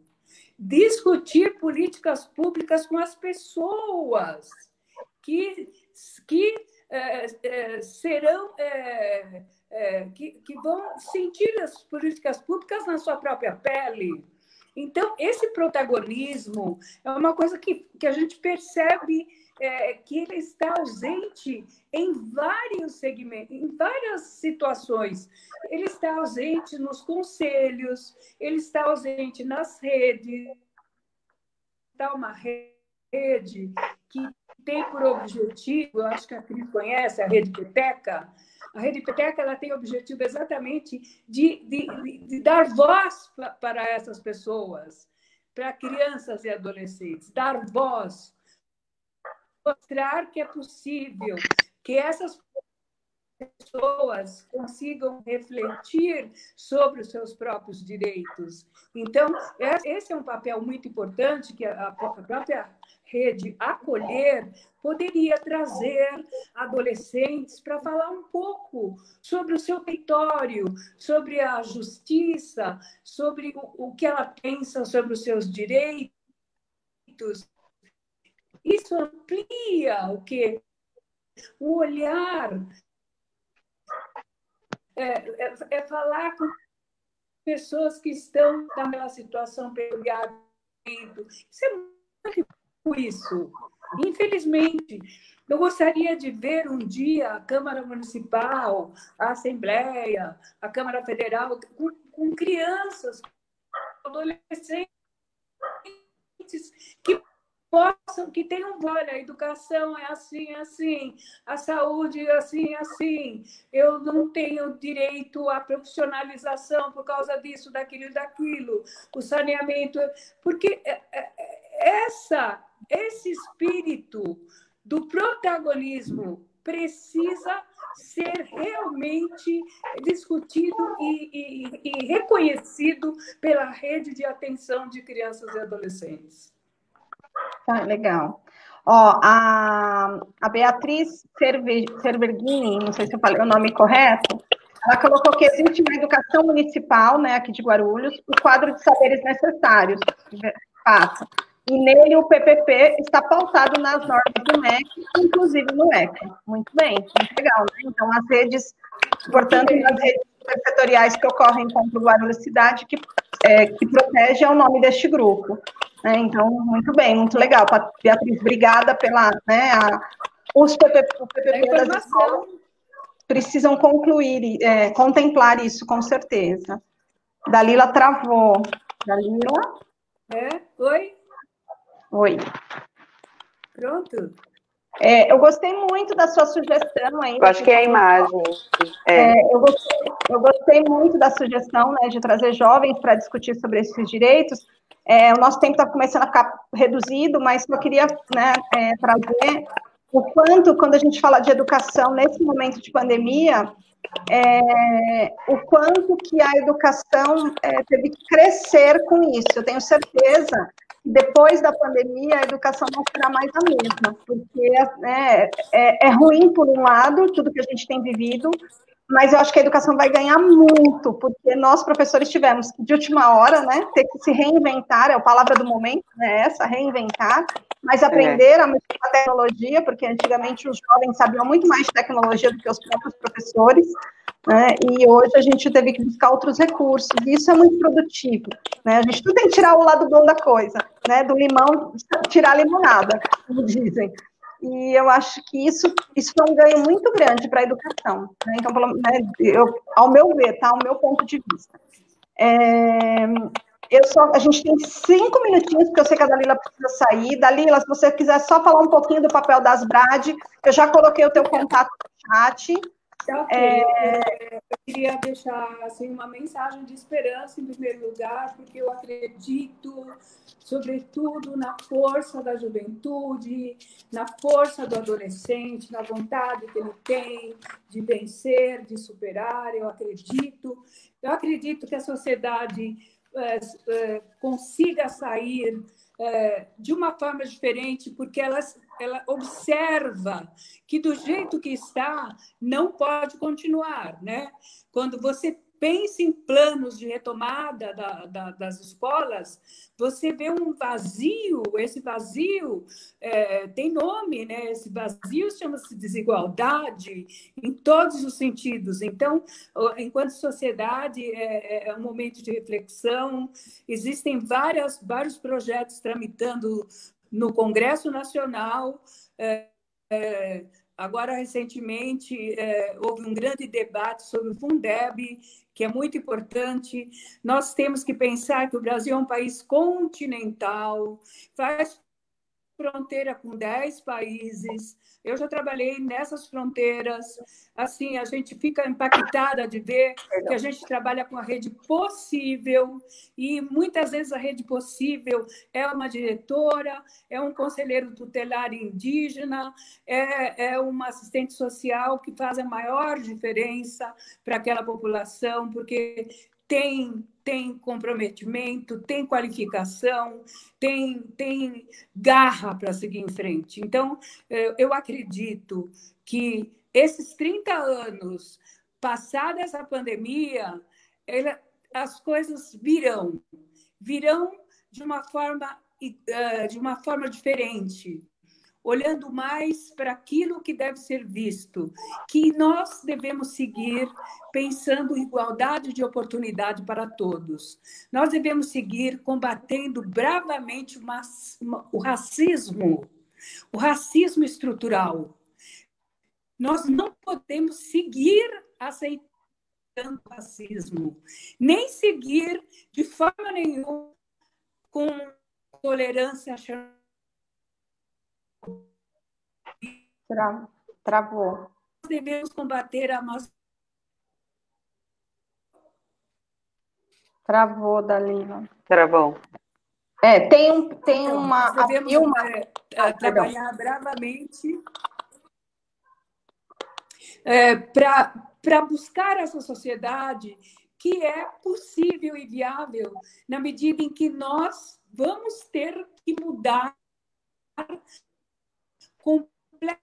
Discutir políticas públicas com as pessoas que serão que vão sentir as políticas públicas na sua própria pele. Então, esse protagonismo é uma coisa que a gente percebe que ele está ausente em vários segmentos, em várias situações. Ele está ausente nos conselhos, ele está ausente nas redes. Está uma rede que tem por objetivo, eu acho que a Cris conhece, a Rede Peteca. A Rede Peteca ela tem o objetivo exatamente de dar voz para essas pessoas, para crianças e adolescentes, dar voz, mostrar que é possível, que essas pessoas consigam refletir sobre os seus próprios direitos. Então, esse é um papel muito importante que a própria rede Acolher poderia trazer adolescentes para falar um pouco sobre o seu território, sobre a justiça, sobre o que ela pensa sobre os seus direitos. Isso amplia o olhar. Falar com pessoas que estão naquela situação peculiar. Isso é muito isso. Infelizmente, eu gostaria de ver um dia a Câmara Municipal, a Assembleia, a Câmara Federal, com crianças, adolescentes, que tenham voz. A educação é assim, assim, a saúde é assim, assim. Eu não tenho direito à profissionalização por causa disso, daquilo e daquilo. O saneamento, porque esse espírito do protagonismo precisa ser realmente discutido e reconhecido pela rede de atenção de crianças e adolescentes. Legal. Ó, a Beatriz Cerverghini, não sei se eu falei o nome correto, ela colocou que existe na educação municipal, né, aqui de Guarulhos, o quadro de saberes necessários, fato. E nele o PPP está pautado nas normas do MEC, inclusive no ECA. Muito bem, muito legal, né? Então, as redes, portanto, as redes setoriais que ocorrem contra o Guarulhos Cidade, que protege é o nome deste grupo. Né? Então, muito bem, muito legal. Beatriz, obrigada pela... Né, os PPP das escolas precisam concluir, contemplar isso, com certeza. Dalila travou. Dalila? Oi? Oi. Pronto? Eu gostei muito da sua sugestão aí. Eu acho que é a imagem. Eu gostei muito da sugestão, né, de trazer jovens para discutir sobre esses direitos. O nosso tempo está começando a ficar reduzido, mas eu queria, né, trazer o quanto, quando a gente fala de educação nesse momento de pandemia, o quanto que a educação teve que crescer com isso. Eu tenho certeza que depois da pandemia a educação não será mais a mesma, porque é ruim por um lado, tudo que a gente tem vivido, mas eu acho que a educação vai ganhar muito, porque nós, professores, tivemos que, de última hora, né, ter que se reinventar, é a palavra do momento, né, reinventar, mas aprender a mexer com a tecnologia, porque antigamente os jovens sabiam muito mais de tecnologia do que os próprios professores, né, e hoje a gente teve que buscar outros recursos, e isso é muito produtivo, né, a gente tudo tem que tirar o lado bom da coisa, né, do limão, tirar a limonada, como dizem. E eu acho que isso é um ganho muito grande para a educação. Né? Então, ao meu ver, tá? Ao meu ponto de vista. A gente tem 5 minutinhos, porque eu sei que a Dalila precisa sair. Dalila, se você quiser só falar um pouquinho do papel das BRAD, eu já coloquei o teu contato no chat. Eu queria deixar assim, uma mensagem de esperança, em primeiro lugar, porque eu acredito, sobretudo, na força da juventude, na força do adolescente, na vontade que ele tem de vencer, de superar. Eu acredito que a sociedade consiga sair de uma forma diferente, porque ela observa que do jeito que está não pode continuar, né? Quando você pensa em planos de retomada das escolas, você vê um vazio. Esse vazio tem nome, né? Esse vazio chama-se desigualdade em todos os sentidos. Então, enquanto sociedade, é um momento de reflexão. Existem vários projetos tramitando no Congresso Nacional. Agora, recentemente, houve um grande debate sobre o Fundeb, que é muito importante. Nós temos que pensar que o Brasil é um país continental, faz fronteira com 10 países. Eu já trabalhei nessas fronteiras. Assim, a gente fica impactada de ver que a gente trabalha com a rede possível, e muitas vezes a rede possível é uma diretora, é um conselheiro tutelar indígena, é uma assistente social que faz a maior diferença para aquela população, porque tem comprometimento, tem qualificação, tem garra para seguir em frente. Então, eu acredito que esses 30 anos, passada essa pandemia, as coisas virão de uma forma diferente, olhando mais para aquilo que deve ser visto, que nós devemos seguir pensando em igualdade de oportunidade para todos. Nós devemos seguir combatendo bravamente o racismo estrutural. Nós não podemos seguir aceitando o racismo, nem seguir de forma nenhuma com tolerância. Travou. Nós devemos combater a nossa... Travou, Dalila. Travou. Tem Então, uma. nós devemos trabalhar bravamente para buscar essa sociedade que é possível e viável na medida em que nós vamos ter que mudar completamente.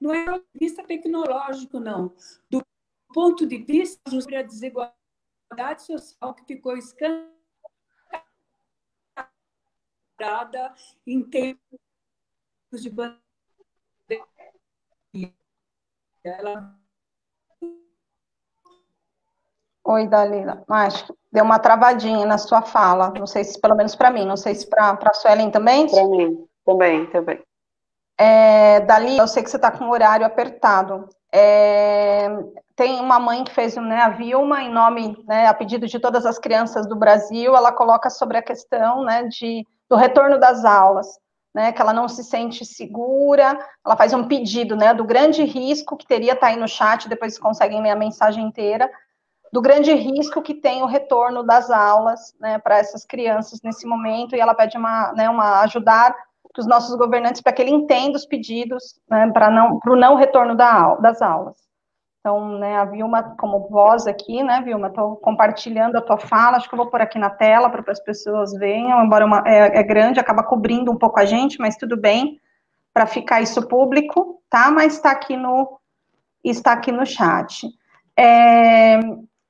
Não é do ponto de vista tecnológico, não. Do ponto de vista da desigualdade social que ficou escancarada em tempos de pandemia. Oi, Dalila. Acho que deu uma travadinha na sua fala. Não sei se, pelo menos para mim, não sei se para a Suelen também. Para mim, também. Dalila, eu sei que você está com o horário apertado. Tem uma mãe que fez, né, a Vilma, em nome, né, a pedido de todas as crianças do Brasil, ela coloca sobre a questão, né, do retorno das aulas, né, que ela não se sente segura, ela faz um pedido, né, do grande risco, que teria, tá aí no chat, depois vocês conseguem ler a mensagem inteira, do grande risco que tem o retorno das aulas, né, para essas crianças nesse momento, e ela pede uma ajudar os nossos governantes para que ele entenda os pedidos, né, para o não retorno das aulas. Então, né, a Vilma, como voz aqui, né, Vilma, estou compartilhando a tua fala, acho que eu vou pôr aqui na tela para as pessoas venham, embora é grande, acaba cobrindo um pouco a gente, mas tudo bem, para ficar isso público, tá? Mas está aqui no chat.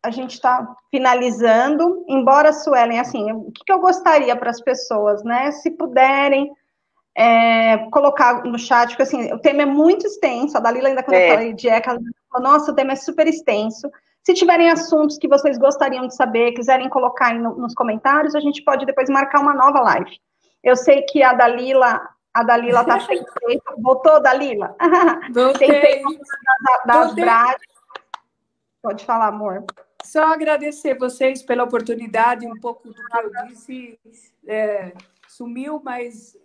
A gente está finalizando, embora, Suelen, assim, o que eu gostaria para as pessoas, né, se puderem colocar no chat, porque assim, o tema é muito extenso, a Dalila ainda quando eu falei de ECA, ela falou, nossa, o tema é super extenso. Se tiverem assuntos que vocês gostariam de saber, quiserem colocar aí nos comentários, a gente pode depois marcar uma nova live. Eu sei que a Dalila está feita. Voltou, Dalila? Voltei. Tem feito das BRAD. Pode falar, amor. Só agradecer vocês pela oportunidade, um pouco do que eu disse sumiu, mas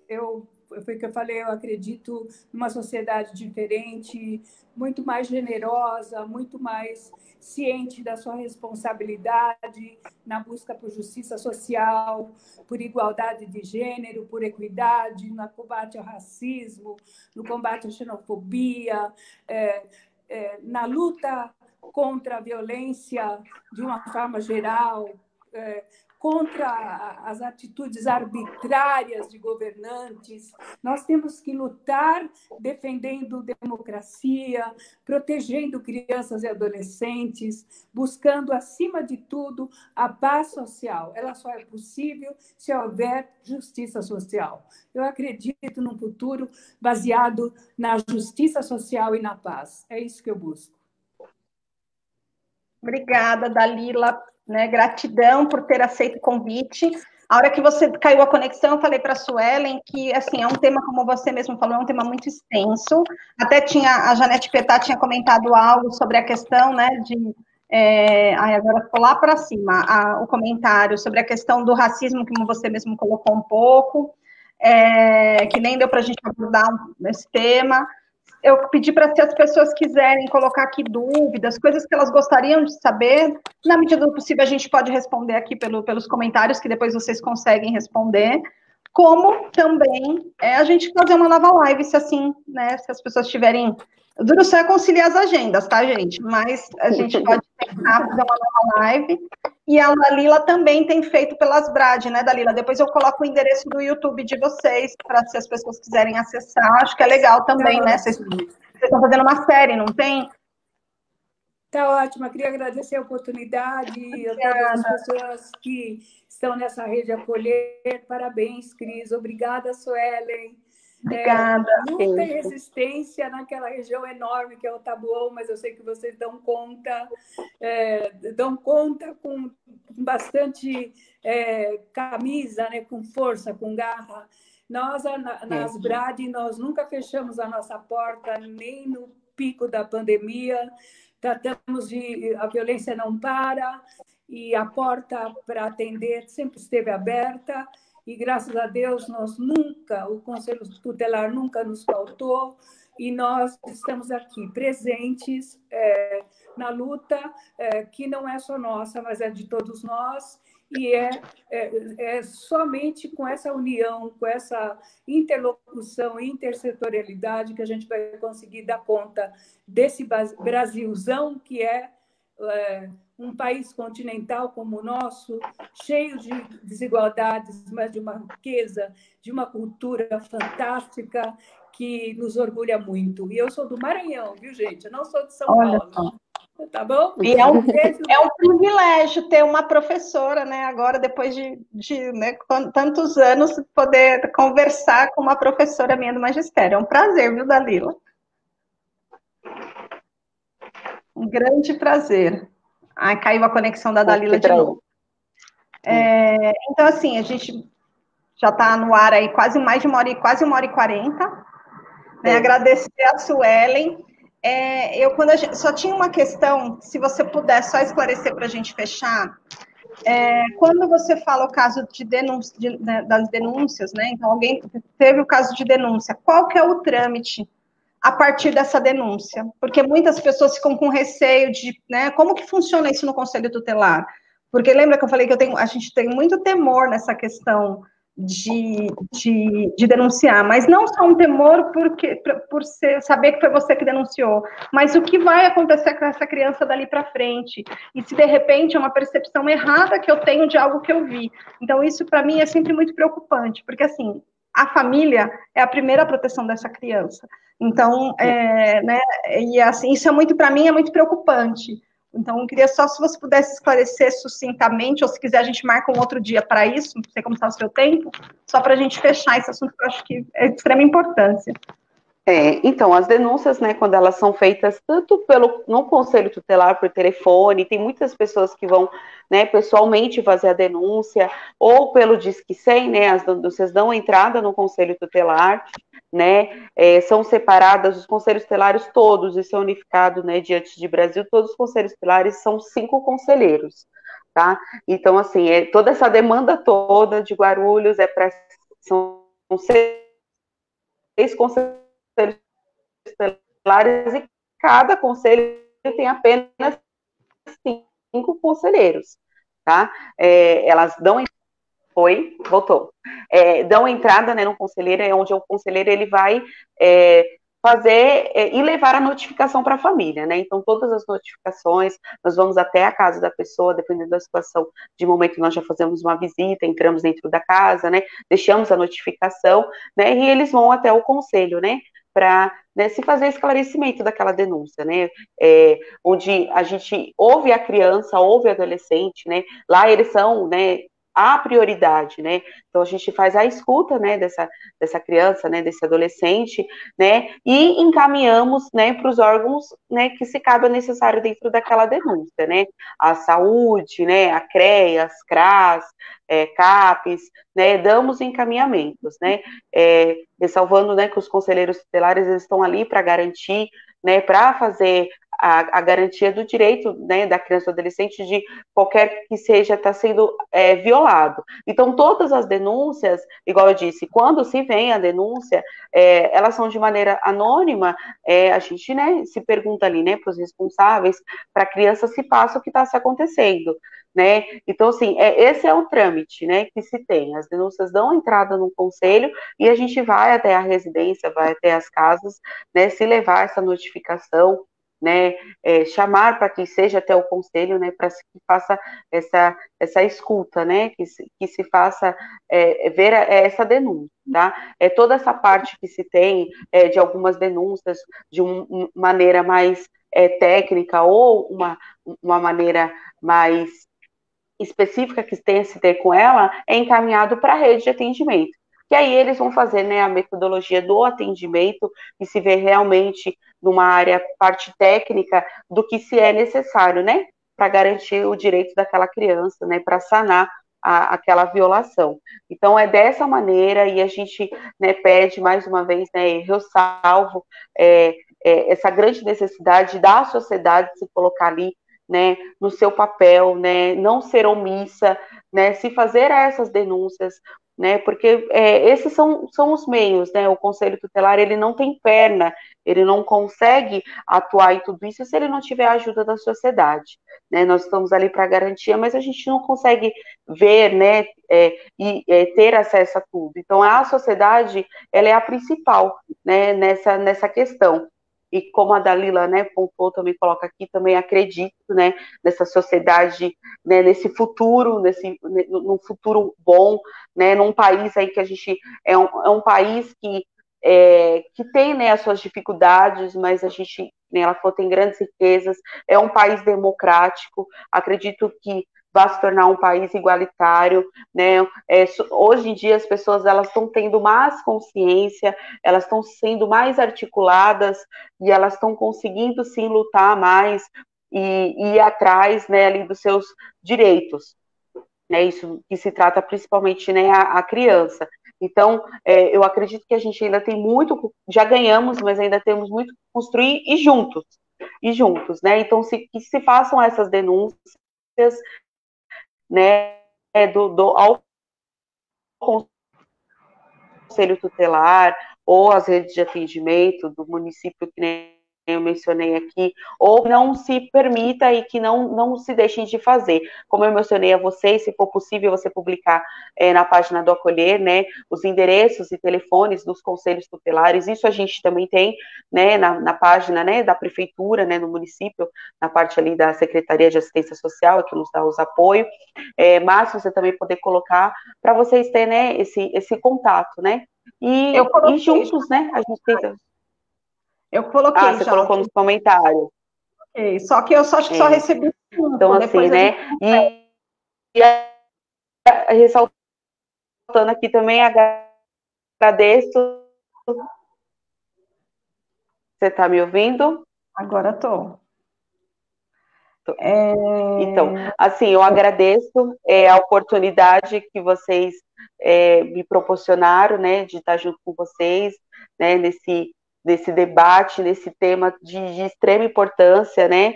foi o que eu falei, eu acredito numa sociedade diferente, muito mais generosa, muito mais ciente da sua responsabilidade na busca por justiça social, por igualdade de gênero, por equidade, no combate ao racismo, no combate à xenofobia, na luta contra a violência de uma forma geral, contra as atitudes arbitrárias de governantes. Nós temos que lutar defendendo democracia, protegendo crianças e adolescentes, buscando, acima de tudo, a paz social. Ela só é possível se houver justiça social. Eu acredito num futuro baseado na justiça social e na paz. É isso que eu busco. Obrigada, Dalila, né? Gratidão por ter aceito o convite. A hora que você caiu a conexão, eu falei para a Suelen que, assim, é um tema, como você mesmo falou, é um tema muito extenso. Até a Janete Petá tinha comentado algo sobre a questão, né, agora ficou lá para cima, o comentário sobre a questão do racismo, como você mesmo colocou um pouco, que nem deu para a gente abordar esse tema. Eu pedi para se as pessoas quiserem colocar aqui dúvidas, coisas que elas gostariam de saber, na medida do possível a gente pode responder aqui pelos comentários, que depois vocês conseguem responder, como também a gente fazer uma nova live, se assim, né, se as pessoas tiverem... O duro só é conciliar as agendas, tá, gente? Mas a gente pode tentar fazer uma nova live. E a Dalila também tem feito pelas BRAD, né, Dalila? Depois eu coloco o endereço do YouTube de vocês, para se as pessoas quiserem acessar. Acho que é legal também, né? Vocês estão fazendo uma série, não tem? Está ótimo. Eu queria agradecer a oportunidade a todas as pessoas que estão nessa rede Acolher. Parabéns, Cris. Obrigada, Suelen. Obrigada. Luta e resistência naquela região enorme que é o Taboão, mas eu sei que vocês dão conta com bastante camisa, né, com força, com garra. Nós, nas BRAD, nós nunca fechamos a nossa porta, nem no pico da pandemia. Tratamos a violência não para, e a porta para atender sempre esteve aberta. E, graças a Deus, o Conselho Tutelar nunca nos faltou, e nós estamos aqui presentes na luta que não é só nossa, mas é de todos nós, e é somente com essa união, com essa interlocução, intersetorialidade, que a gente vai conseguir dar conta desse Brasilzão, que é um país continental como o nosso, cheio de desigualdades, mas de uma riqueza, de uma cultura fantástica que nos orgulha muito. E eu sou do Maranhão, viu, gente? Eu não sou de São Paulo. Tá bom? E é um privilégio ter uma professora, né? Agora, depois de né, tantos anos, poder conversar com uma professora minha do magistério. É um prazer, viu, Dalila? Um grande prazer. Ai, caiu a conexão da Dalila de novo. Então, assim, a gente já está no ar aí quase quase 1h40. Né? Agradecer a Suelen. Só tinha uma questão, se você puder só esclarecer para a gente fechar. Quando você fala o caso das denúncias, né? Então, alguém teve o caso de denúncia, qual que é o trâmite a partir dessa denúncia? Porque muitas pessoas ficam com receio de, né? Como que funciona isso no Conselho Tutelar? Porque lembra que eu falei que a gente tem muito temor nessa questão de denunciar, mas não só um temor por saber que foi você que denunciou, mas o que vai acontecer com essa criança dali para frente, e se de repente é uma percepção errada que eu tenho de algo que eu vi. Então isso para mim é sempre muito preocupante, porque assim, a família é a primeira proteção dessa criança. Então, né, e assim, isso para mim é muito preocupante. Então, eu queria só se você pudesse esclarecer sucintamente, ou se quiser a gente marca um outro dia para isso, não sei como está o seu tempo, só para a gente fechar esse assunto, que eu acho que é de extrema importância. Então, as denúncias, né, quando elas são feitas tanto no Conselho Tutelar, por telefone, tem muitas pessoas que vão, né, pessoalmente fazer a denúncia, ou pelo Disque 100, né, as denúncias dão entrada no Conselho Tutelar, né, são separadas, os Conselhos Tutelares todos, isso é unificado, né, diante de Brasil, todos os Conselhos Tutelares são 5 conselheiros, tá? Então, assim, toda essa demanda toda de Guarulhos são 6 conselheiros tutelares e cada conselho tem apenas 5 conselheiros, tá? Elas dão voltou. Dão entrada, né, no conselheiro, onde o conselheiro ele vai fazer e levar a notificação para a família, né? Então, todas as notificações, nós vamos até a casa da pessoa, dependendo da situação, de momento nós já fazemos uma visita, entramos dentro da casa, né? Deixamos a notificação, né? E eles vão até o conselho, né? Para, né, se fazer esclarecimento daquela denúncia, né? Onde a gente ouve a criança, ouve o adolescente, né? Lá eles são, né, a prioridade, né? Então a gente faz a escuta, né, dessa criança, né, desse adolescente, né, e encaminhamos, né, para os órgãos, né, que se cabe necessário dentro daquela denúncia, né? A saúde, né, a CREA, as CRAS, CAPES, né, damos encaminhamentos, né? Ressalvando, né, que os conselheiros tutelares eles estão ali para garantir, né, para fazer a garantia do direito, né, da criança ou adolescente de qualquer que seja estar sendo violado. Então, todas as denúncias, igual eu disse, quando se vem a denúncia, elas são de maneira anônima, a gente, né, se pergunta ali, né, para os responsáveis, para a criança se passa o que está se acontecendo, né? Então, assim, esse é o trâmite, né, que se tem. As denúncias dão entrada no conselho e a gente vai até a residência, vai até as casas, né, se levar essa notificação, né, chamar para que seja até o conselho, né, para que faça essa escuta, né, que se faça ver essa denúncia, tá? Toda essa parte que se tem de algumas denúncias de uma maneira mais técnica ou uma maneira mais específica que tenha se ter com ela, é encaminhado para a rede de atendimento. Que aí eles vão fazer, né, a metodologia do atendimento e se vê realmente numa área, parte técnica do que se é necessário, né, para garantir o direito daquela criança, né, para sanar aquela violação. Então, é dessa maneira, e a gente, né, pede mais uma vez, né, eu salvo essa grande necessidade da sociedade se colocar ali, né, no seu papel, né, não ser omissa, né, se fazer essas denúncias, né? Porque esses são os meios, né? O Conselho Tutelar, ele não tem perna, ele não consegue atuar em tudo isso se ele não tiver a ajuda da sociedade, né? Nós estamos ali para garantia, mas a gente não consegue ver, né? E ter acesso a tudo. Então, a sociedade, ela é a principal, né? Nessa questão. E como a Dalila, né, pontuou, também coloca aqui, também acredito, né, nessa sociedade, né, nesse futuro, num futuro bom, né, num país aí que a gente é um país que tem, né, as suas dificuldades, mas a gente, né, ela falou, tem grandes riquezas, é um país democrático, acredito que vai se tornar um país igualitário, né? Hoje em dia as pessoas elas estão tendo mais consciência, elas estão sendo mais articuladas e elas estão conseguindo sim lutar mais e ir atrás, né, ali dos seus direitos, né? Isso que se trata principalmente, né, a criança. Então, eu acredito que a gente ainda tem muito, já ganhamos, mas ainda temos muito que construir e juntos, né? Então, que se façam essas denúncias, né, ao conselho tutelar ou as redes de atendimento do município, que nem eu mencionei aqui, ou não se permita e que não se deixem de fazer. Como eu mencionei a vocês, se for possível você publicar na página do Acolher, né, os endereços e telefones dos conselhos tutelares, isso a gente também tem, né, na página, né, da prefeitura, né, no município, na parte ali da Secretaria de Assistência Social, que nos dá os apoios, mas você também poder colocar para vocês terem, né, esse contato, né, e juntos, né, a gente tenta... Eu coloquei você já. Colocou nos comentários. Okay. Só que eu acho que só recebi 5. Então, assim, né? E ressaltando aqui também, agradeço. Você está me ouvindo? Agora estou. Então, assim, eu agradeço a oportunidade que vocês me proporcionaram, né, de estar junto com vocês, né, nesse debate, nesse tema de extrema importância, né,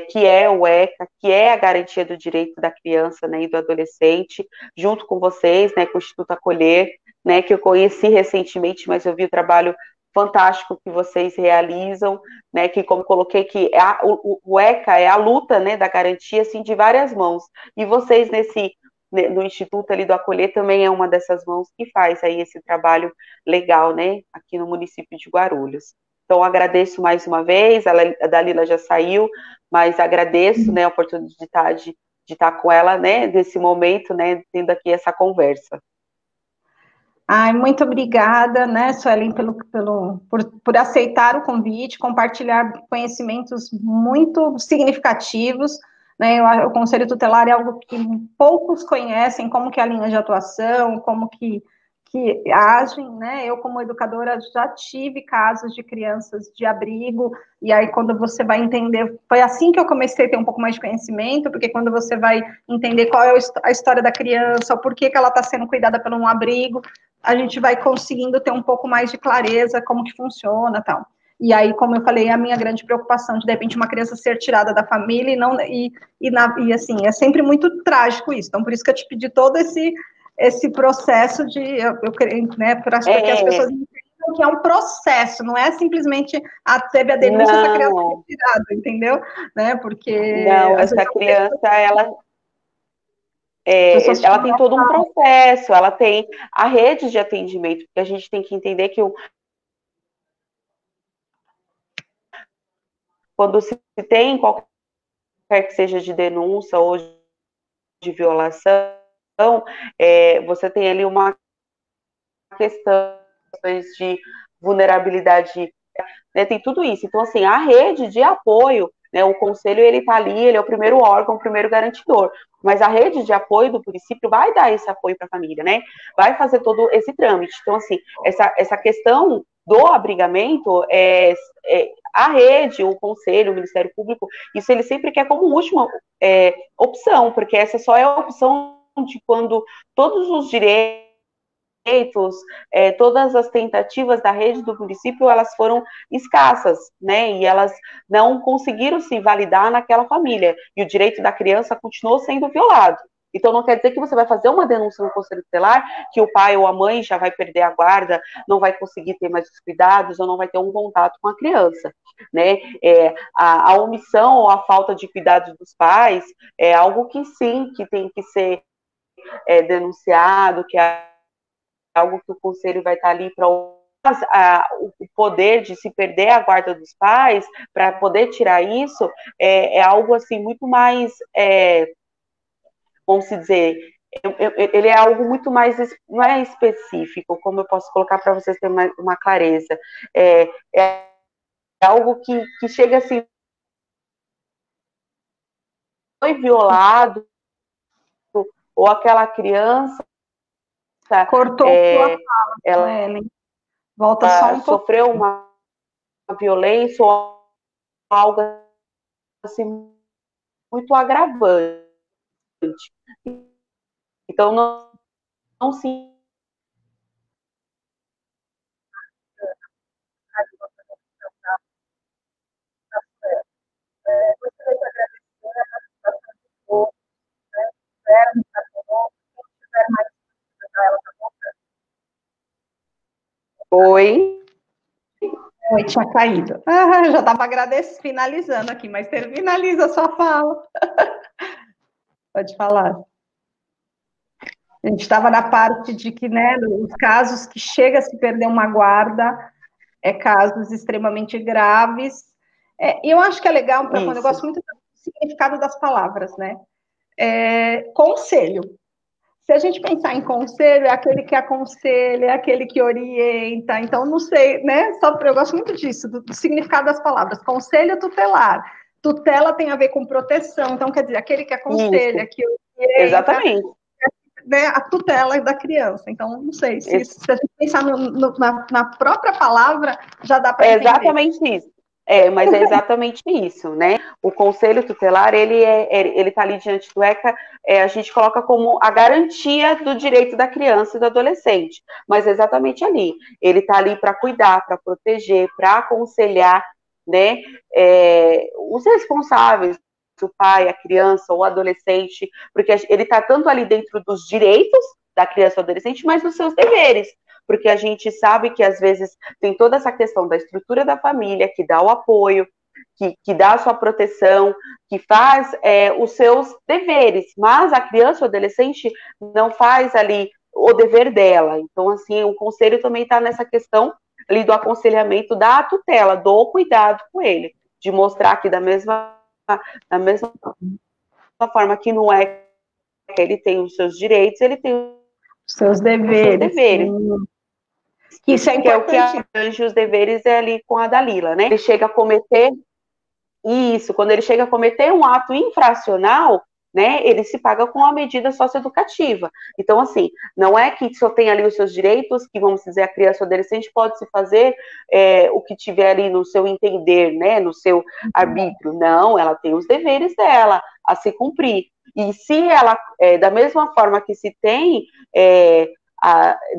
que é o ECA, que é a garantia do direito da criança, né, e do adolescente, junto com vocês, né, com o Instituto Acolher, né, que eu conheci recentemente, mas eu vi o trabalho fantástico que vocês realizam, né, que como coloquei que o ECA é a luta, né, da garantia, assim, de várias mãos, e vocês no Instituto ali do Acolher também é uma dessas mãos que faz aí esse trabalho legal, né, aqui no município de Guarulhos. Então, agradeço mais uma vez, a Dalila já saiu, mas agradeço, né, a oportunidade de estar com ela, né, nesse momento, né, tendo aqui essa conversa. Ai, muito obrigada, né, Suelen, por aceitar o convite, compartilhar conhecimentos muito significativos, né, o Conselho Tutelar é algo que poucos conhecem, como que é a linha de atuação, como que agem, né, eu como educadora já tive casos de crianças de abrigo, e aí quando você vai entender, foi assim que eu comecei a ter um pouco mais de conhecimento, porque quando você vai entender qual é a história da criança, por que ela está sendo cuidada por um abrigo, a gente vai conseguindo ter um pouco mais de clareza como que funciona, tal. E aí, como eu falei, a minha grande preocupação de repente uma criança ser tirada da família e assim, é sempre muito trágico isso. Então, por isso que eu te pedi todo esse processo de, eu creio, né, para que as pessoas entendam que é um processo, não é simplesmente teve a denúncia, essa criança foi tirada, entendeu? Né, porque... Não, essa criança, ela tem todo um processo, ela tem a rede de atendimento, porque a gente tem que entender que quando se tem qualquer que seja de denúncia ou de violação, você tem ali uma questão de vulnerabilidade, né, tem tudo isso. Então, assim, a rede de apoio, né, o conselho, ele está ali, ele é o primeiro órgão, o primeiro garantidor, mas a rede de apoio do município vai dar esse apoio para a família, né, vai fazer todo esse trâmite. Então, assim, essa questão do abrigamento, a rede, o conselho, o Ministério Público, isso ele sempre quer como última opção, porque essa só é a opção de quando todos os direitos, todas as tentativas da rede do município, elas foram escassas, né, e elas não conseguiram se validar naquela família, e o direito da criança continuou sendo violado. Então, não quer dizer que você vai fazer uma denúncia no conselho tutelar, que o pai ou a mãe já vai perder a guarda, não vai conseguir ter mais os cuidados, ou não vai ter um contato com a criança, né? A omissão ou a falta de cuidados dos pais é algo que sim, que tem que ser denunciado, que é algo que o conselho vai estar ali para o poder de se perder a guarda dos pais, para poder tirar isso, é algo assim muito mais, vamos dizer, ele é algo muito mais, não é específico, como eu posso colocar para vocês terem uma clareza, é algo que chega assim, foi violado, ou aquela criança Cortou sua fala, ela Ellen. Volta só um pouco. Sofreu uma violência ou algo assim muito agravante. Então, não se... Oi? Oi, tinha caído. Já estava finalizando aqui, mas finaliza a sua fala. Pode falar. A gente estava na parte de que, né, os casos que chega a se perder uma guarda, casos extremamente graves. Eu acho que é legal, para quando eu gosto muito do significado das palavras, né? Conselho. Se a gente pensar em conselho, é aquele que aconselha, é aquele que orienta. Então, não sei, né? Eu gosto muito disso, do significado das palavras. Conselho tutelar. Tutela tem a ver com proteção. Então, quer dizer, aquele que aconselha, que orienta. Exatamente. Né, a tutela da criança. Então, não sei, se a gente pensar na própria palavra, já dá para entender. Exatamente isso. Mas é exatamente isso, né? O conselho tutelar, ele está ali diante do ECA, a gente coloca como a garantia do direito da criança e do adolescente, mas é exatamente ali. Ele está ali para cuidar, para proteger, para aconselhar, né? Os responsáveis, o pai, a criança ou o adolescente, porque ele está tanto ali dentro dos direitos da criança ou adolescente, mas dos seus deveres, porque a gente sabe que às vezes tem toda essa questão da estrutura da família, que dá o apoio, que dá a sua proteção, que faz os seus deveres, mas a criança ou adolescente não faz ali o dever dela. Então, assim, o conselho também está nessa questão ali do aconselhamento, da tutela, do cuidado com ele, de mostrar que da mesma forma que não é que ele tem os seus direitos, ele tem os seus deveres. Que isso é importante. Que é o que abrange os deveres ali com a Dalila, né? Ele chega a cometer isso, quando ele chega a cometer um ato infracional, né, ele se paga com a medida socioeducativa. Então, assim, não é que só tem ali os seus direitos, que, vamos dizer, a criança ou adolescente pode se fazer o que tiver ali no seu entender, né, no seu arbítrio. Não, ela tem os deveres dela a se cumprir. E se ela, da mesma forma que se tem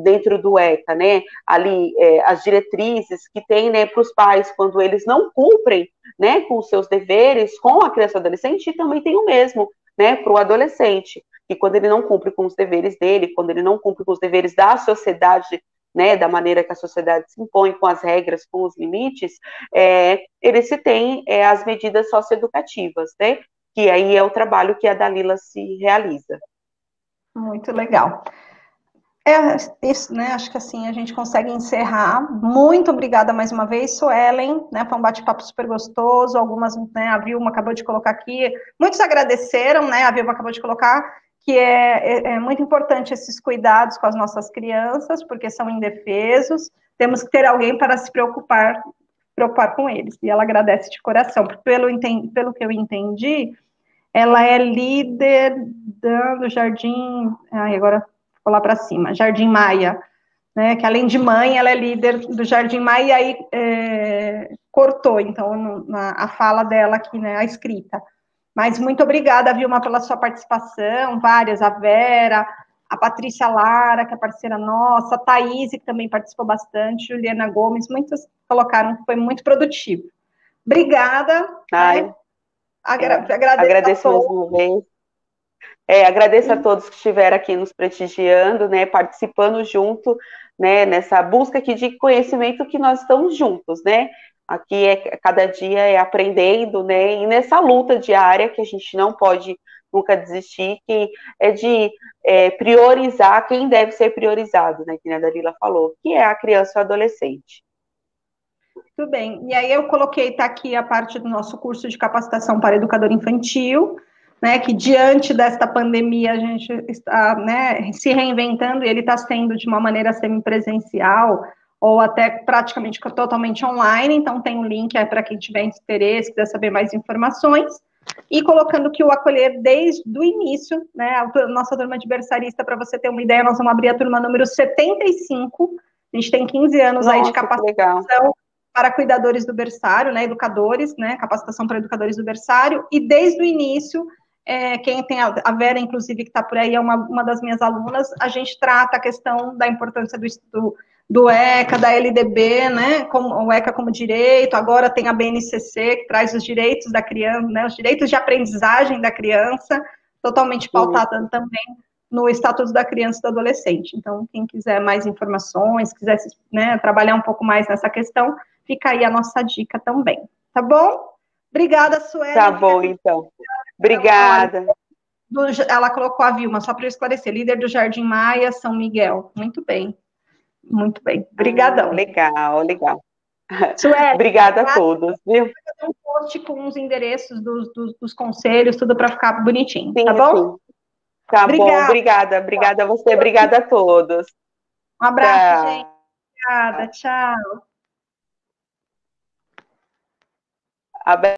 dentro do ECA, né, ali as diretrizes que tem, né, para os pais quando eles não cumprem, né, com os seus deveres com a criança ou adolescente, também tem o mesmo, né, para o adolescente, que quando ele não cumpre com os deveres dele, quando ele não cumpre com os deveres da sociedade, né, da maneira que a sociedade se impõe, com as regras, com os limites, ele se tem as medidas socioeducativas, né, que aí é o trabalho que a Dalila se realiza. Muito legal. Isso, né? Acho que assim a gente consegue encerrar. Muito obrigada mais uma vez, Suelen, né? Foi um bate-papo super gostoso. Algumas, né? A Vilma acabou de colocar aqui. Muitos agradeceram, né? A Vilma acabou de colocar que é muito importante esses cuidados com as nossas crianças, porque são indefesos. Temos que ter alguém para se preocupar com eles. E ela agradece de coração. Pelo que eu entendi, ela é líder do Jardim. Agora lá para cima, Jardim Maia, né, que além de mãe, ela é líder do Jardim Maia, e aí cortou, então, a fala dela aqui, né, a escrita. Mas muito obrigada, Vilma, pela sua participação, várias, a Vera, a Patrícia Lara, que é parceira nossa, a Thaís, que também participou bastante, Juliana Gomes, muitas colocaram que foi muito produtivo. Obrigada. Agradeço mais uma vez. Agradeço a todos que estiveram aqui nos prestigiando, né, participando junto, né, nessa busca aqui de conhecimento que nós estamos juntos, né? Aqui cada dia é aprendendo, né? E nessa luta diária que a gente não pode nunca desistir, que é de priorizar quem deve ser priorizado, né? Que a Dalila falou, que é a criança e o adolescente. Tudo bem. E aí eu coloquei, tá aqui a parte do nosso curso de capacitação para educador infantil, né, que diante desta pandemia a gente está, né, se reinventando e ele está sendo de uma maneira semipresencial ou até praticamente totalmente online, então tem um link aí para quem tiver interesse, quiser saber mais informações, e colocando que o acolher desde o início, né, a nossa turma de berçarista, para você ter uma ideia, nós vamos abrir a turma número 75, a gente tem 15 anos aí de capacitação para cuidadores do berçário, né, educadores, né, capacitação para educadores do berçário, e desde o início, quem tem a Vera, inclusive, que está por aí, é uma das minhas alunas, a gente trata a questão da importância do ECA, da LDB, né, como, o ECA como direito, agora tem a BNCC, que traz os direitos da criança, né, os direitos de aprendizagem da criança, totalmente pautada também no Estatuto da Criança e do Adolescente. Então, quem quiser mais informações, quiser, né, trabalhar um pouco mais nessa questão, fica aí a nossa dica também, tá bom? Obrigada, Sueli. Tá bom, então. Obrigada. Ela colocou a Vilma, só para eu esclarecer, líder do Jardim Maia, São Miguel. Muito bem. Muito bem. Obrigadão. Legal, legal. Sueli, obrigada a todos, viu? Vou fazer um post com os endereços dos conselhos, tudo para ficar bonitinho, sim, tá bom? Sim. Tá bom, obrigada. Obrigada a você, obrigada a todos. Um abraço, gente. Obrigada, tchau.